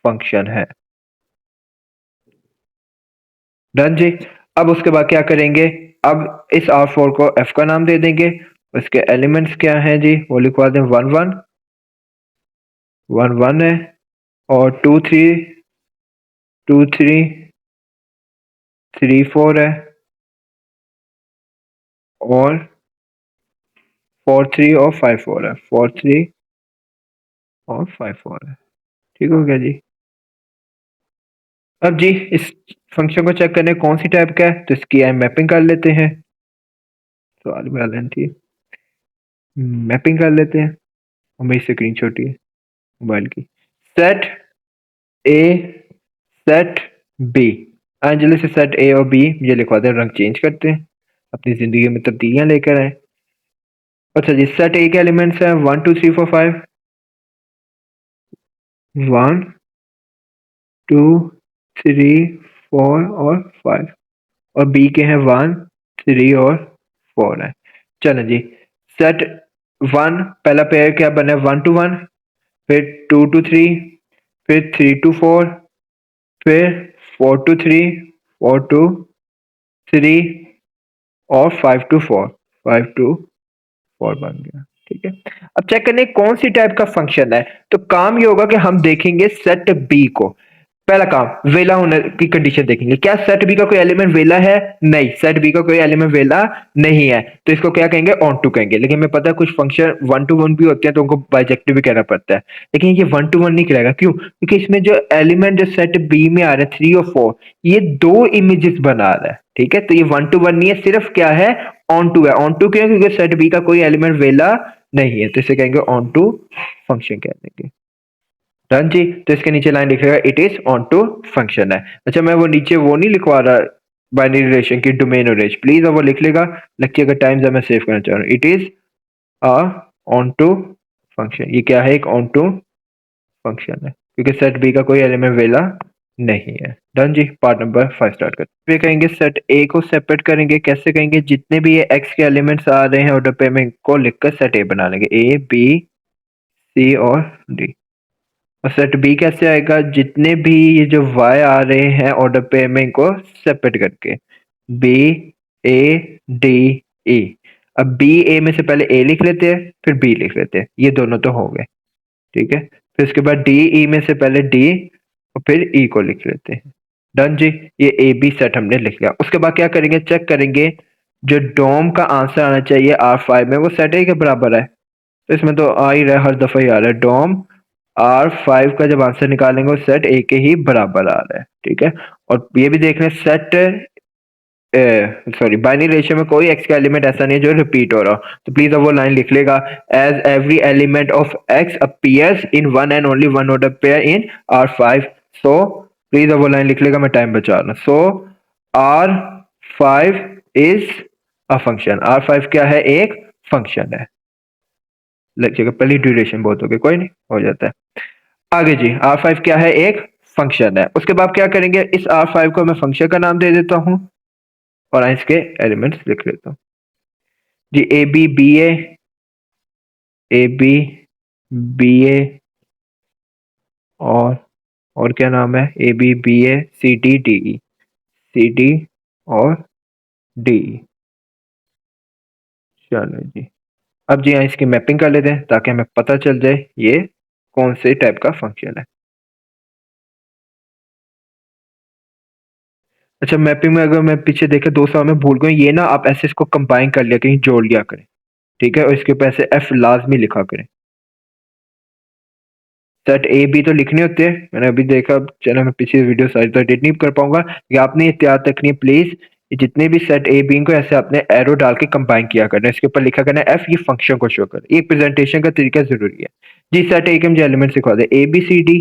फंक्शन है। डन जी। अब उसके बाद क्या करेंगे? अब इस R4 को F का नाम दे देंगे। उसके एलिमेंट्स क्या हैं जी? वो लिखवा दें 1 1 1 1 है और 2 3 2 3 3 4 है और 4 3 और 5 4 है, 4 3 और 5 4 है। ठीक हो गया जी। अब जी इस फंक्शन को चेक करने कौन सी टाइप का है, तो इसकी मैपिंग कर लेते हैं। सवाल में लें थी, मैपिंग कर लेते हैं। और मेरी स्क्रीन छोटी है मोबाइल की। सेट ए सेट बी, जल्दी से सेट ए और बी ये लिखवा दें, रंग चेंज करते हैं। अपनी जिंदगी में तब्दीलियां लेकर आए। अच्छा जी, सेट ए के एलिमेंट्स हैं 1 2 3 4 5। 1 2 3 4 और 5। और बी के हैं 1 3 और 4 है। चलो जी, सेट 1 पहला पेयर क्या बना है 1 to 1, फिर 2 to 3, फिर 3 to 4, फिर 4 to 3, 4 to 3 और 5 to 4, 5 to 4 बन गया। ठीक है, अब चेक करने कौन सी टाइप का फंक्शन है। तो काम ये होगा कि हम देखेंगे सेट बी को। पहला काम वेला होने की कंडीशन देखेंगे। क्या सेट बी का कोई एलिमेंट वेला है? नहीं, सेट बी का कोई एलिमेंट वेला नहीं है, तो इसको क्या कहेंगे ऑन टू कहेंगे। लेकिन मैं पता है कुछ फंक्शन 1 to 1 भी होते हैं तो उनको बाइजेक्टिव भी कहना पड़ता है, लेकिन ये 1 to 1 नहीं करेगा। क्यों? क्योंकि इसमें जो एलिमेंट जो सेट बी में आ रहे हैं 3 और 4, ये दो इमेजेस बना रहा है। ठीक है, तो ये 1 to 1 नहीं है, सिर्फ क्या है ऑन टू है। ऑन टू क्यों? क्योंकि सेट बी का कोई एलिमेंट वेला नहीं है, तो इसे कहेंगे ऑन टू फंक्शन कह देंगे। डन जी, तो इसके नीचे लाइन लिखेगा it is onto function है। अच्छा, मैं वो नीचे वो नहीं लिखवा रहा बाइनरी रिलेशन की डोमेन और रेंज, प्लीज अब वो लिख लेगा। लक्की अगर टाइम मैं सेव करना चाह रहा हूँ। It is a onto function. ये क्या है? एक ऑन टू फंक्शन है क्योंकि सेट बी का कोई एलिमेंट वेला नहीं है। डन जी, पार्ट नंबर 5 स्टार्ट करते हैं। कहेंगे सेट ए को सेपरेट करेंगे। कैसे कहेंगे? जितने भी ये एक्स के एलिमेंट्स आ रहे हैं ऑर्डर पे में इनको लिखकर सेट ए बना लेंगे, ए बी सी और डी। और सेट बी कैसे आएगा? जितने भी ये जो y आ रहे हैं ऑर्डर पे में इनको सेपरेट करके, बी ए डी ई। अब बी ए में से पहले ए लिख लेते हैं, फिर बी लिख लेते हैं, ये दोनों तो हो गए। ठीक है, फिर उसके बाद डी ई में से पहले डी और फिर ई को लिख लेते हैं। डन जी, ये ए बी सेट हमने लिख लिया। उसके बाद क्या करेंगे? चेक करेंगे जो डोम का आंसर आना चाहिए R5 में वो सेट ए के बराबर है। तो इसमें तो आ ही रहा है, हर दफा ही आ रहा है। डोम R5 का जब आंसर निकालेंगे सेट ए के ही बराबर आ रहा है। ठीक है, और ये भी देख लें सेट सॉरी बाइनरी रेशियो में कोई एक्स का एलिमेंट ऐसा नहीं है जो रिपीट हो रहा हो। तो प्लीज अब वो लाइन लिख लेगा, as every element of x appears in one and only one order pair in R5। So please अब वो लाइन लिख लेगा, मैं टाइम बचा रहा हूँ। सो R5 is a function. R5 क्या है? एक फंक्शन है। लग पहली ड्यूरेशन बहुत हो गई, कोई नहीं, हो जाता है। आगे जी, R5 क्या है? एक फंक्शन है। उसके बाद क्या करेंगे? इस R5 को मैं फंक्शन का नाम दे देता हूं और इसके एलिमेंट्स लिख लेता हूं जी। A B B A B B A और क्या नाम है? A B B A C D D E, C D और डी ई। चलो जी, अब जी यहाँ इसकी मैपिंग कर लेते हैं ताकि हमें पता चल जाए ये कौन से टाइप का फंक्शन है। अच्छा, मैपिंग में अगर मैं पीछे देखे 2 साल में भूल गए, ये ना आप ऐसे इसको कंबाइन कर लिया कहीं जोड़ लिया करें। ठीक है, और इसके ऊपर ऐसे एफ लाजमी लिखा करें। सेट ए बी तो लिखने होते हैं, मैंने अभी देखा। चलो मैं पीछे वीडियो सारी तो एडिट नहीं कर पाऊंगा, कि आपने एहतियात रखनी है प्लीज। जितने भी सेट ए बी को ऐसे आपने एरो डाल के कंबाइन किया करना है, इसके ऊपर लिखा करना है एफ, ये फंक्शन को शो कर। ये प्रेजेंटेशन का तरीका जरूरी है जी। सेट ए के मुझे एलिमेंट सिखा दे, A B C D,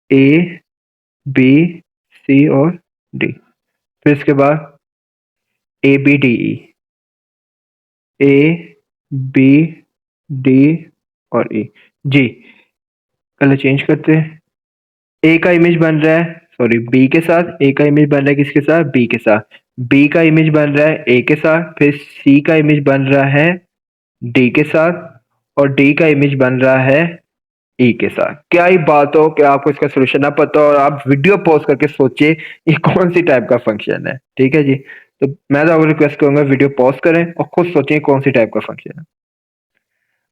A B C और डी। फिर इसके बाद A B D E, A B D और ई जी। कलर चेंज करते हैं। ए का इमेज बन रहा है, सॉरी बी के साथ। ए का इमेज बन रहा है किसके साथ? बी के साथ। बी का इमेज बन रहा है ए के साथ। फिर सी का इमेज बन रहा है डी के साथ और डी का इमेज बन रहा है ई के साथ। क्या ही बात हो कि आपको इसका सोल्यूशन ना पता हो और आप वीडियो पॉज करके सोचिए ये कौन सी टाइप का फंक्शन है। ठीक है जी, तो मैं तो आपको रिक्वेस्ट करूंगा वीडियो पॉज करें और खुद सोचिए कौन सी टाइप का फंक्शन है।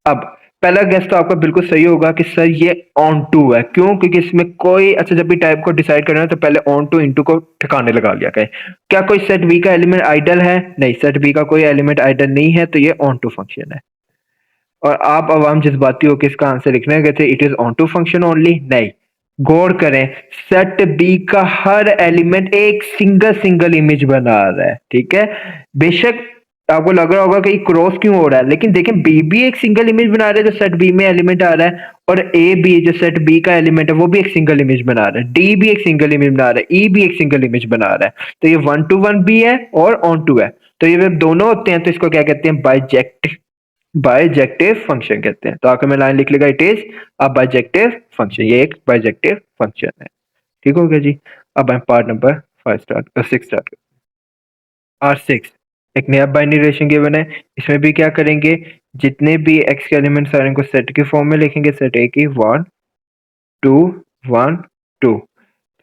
अब पहला गेस तो आपका बिल्कुल सही होगा कि सर ये ऑन टू है। क्यों? क्योंकि इसमें कोई, अच्छा जब भी टाइप को डिसाइड करना है तो पहले ऑन टू इनटू को ठिकाने लगा लिया गया। क्या कोई सेट बी का एलिमेंट आइडल है? नहीं, सेट बी का कोई एलिमेंट आइडल नहीं है, तो ये ऑन टू फंक्शन है। और आप अवाम जज्बाती हो कि इसका आंसर लिखने गए थे it is onto function only. नहीं, गौर करें, सेट बी का हर एलिमेंट एक सिंगल सिंगल इमेज बना रहा है। ठीक है, बेशक आपको लग रहा होगा कि क्रॉस क्यों हो रहा है, लेकिन देखें बी भी एक सिंगल इमेज बना रहा है जो सेट बी में एलिमेंट आ रहा है, और ए बी जो सेट बी का एलिमेंट है वो भी एक सिंगल इमेज बना रहा है, डी भी एक सिंगल इमेज बना रहा है, ई भी एक सिंगल इमेज बना रहा है। तो ये 1 to 1 भी है और ऑन टू है, तो ये जब दोनों होते हैं तो इसको क्या कहते हैं, बाइजेक्टिव फंक्शन कहते हैं। तो आखिर में लाइन लिख लेगा it is a bijective function, ये एक बाइजेक्टिव फंक्शन है। ठीक हो गया जी। अब हम पार्ट नंबर 6 स्टार्ट। R6 एक नया बाइनरी रिलेशन गिवन है, इसमें भी क्या करेंगे, जितने भी x के एलिमेंट्स आ रहे हैं उनको सेट के फॉर्म में लिखेंगे, सेट ए की 1 2 1 2,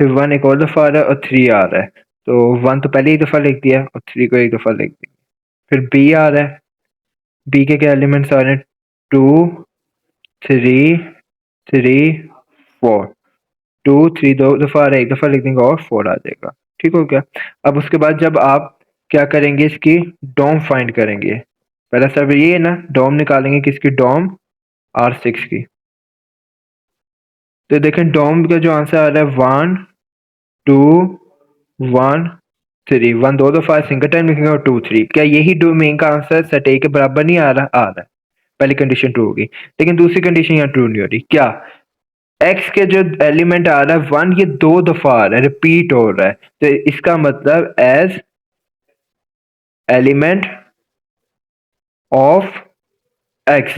फिर 1 एक और दफा आ रहा है और 3 आ रहा है, तो 1 तो पहले एक दफा लिख दिया और 3 को एक दफा लिख दिया। फिर b आ रहा है, b के क्या एलिमेंट्स आ रहे हैं 2 3 3 4, 2 3 दो दफा आ रहा है, एक दफा लिख देंगे और 4 आ जाएगा। ठीक हो गया। अब उसके बाद जब आप क्या करेंगे, इसकी डोम फाइंड करेंगे, पहला स्टेप ये है ना, डोम निकालेंगे किसकी, डोम R6 की। तो देखें डोम का जो आंसर आ रहा है 1 2 1 3, 1 दो दफा सिंगल टाइम लिखेंगे और 2 3, क्या यही डोमेन का आंसर सेट ए के बराबर नहीं आ रहा, आ रहा है। पहली कंडीशन ट्रू होगी, लेकिन दूसरी कंडीशन यहाँ ट्रू नहीं हो रही। क्या x के जो एलिमेंट आ रहा है 1, ये दो दफा आ रहा है, रिपीट हो रहा है, तो इसका मतलब एज एलिमेंट ऑफ x,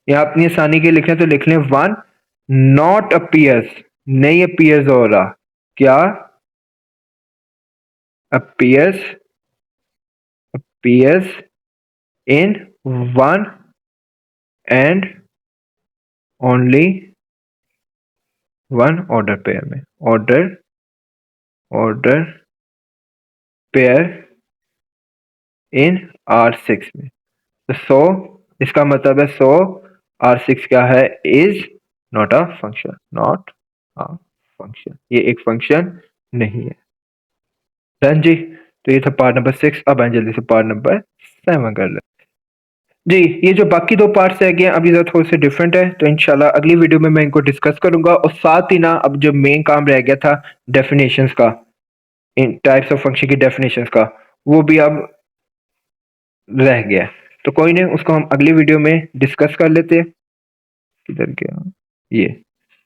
या अपनी आसानी के लिखने तो लिख लें 1 नॉट अपीयर्स, नहीं अपीयर्स हो रहा, क्या appears in 1 and only 1 order pair में, ऑर्डर पेयर इन R6 में। तो सो इसका मतलब है सो R6 क्या है, is not a function, not a function, ये एक फंक्शन नहीं है। डन जी। तो ये था पार्ट नंबर 6। अब आए जल्दी से पार्ट नंबर 7 कर ले जी। ये जो बाकी दो पार्ट्स है गए अभी थोड़े से डिफरेंट है, तो इंशाल्लाह अगली वीडियो में मैं इनको डिस्कस करूंगा, और साथ ही ना अब जो मेन काम रह गया था डेफिनेशंस का, इन टाइप्स ऑफ फंक्शन की डेफिनेशंस का, वो भी अब रह गया। तो कोई नहीं, उसको हम अगली वीडियो में डिस्कस कर लेते हैं। किधर गया ये,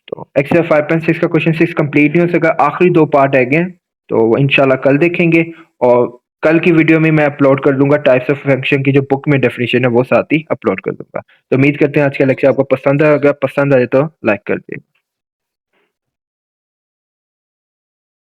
तो एक्सरसाइज 5.6 का क्वेश्चन 6 कंप्लीट नहीं हो सका, आखिरी दो पार्ट है गए, तो इंशाल्लाह कल देखेंगे, और कल की वीडियो में मैं अपलोड कर दूंगा टाइप्स ऑफ फंक्शन की जो बुक में डेफिनेशन है वो साथ ही अपलोड कर दूंगा। तो उम्मीद करते हैं आज का लेक्चर आपको पसंद आएगा, पसंद आए तो लाइक कर दिए।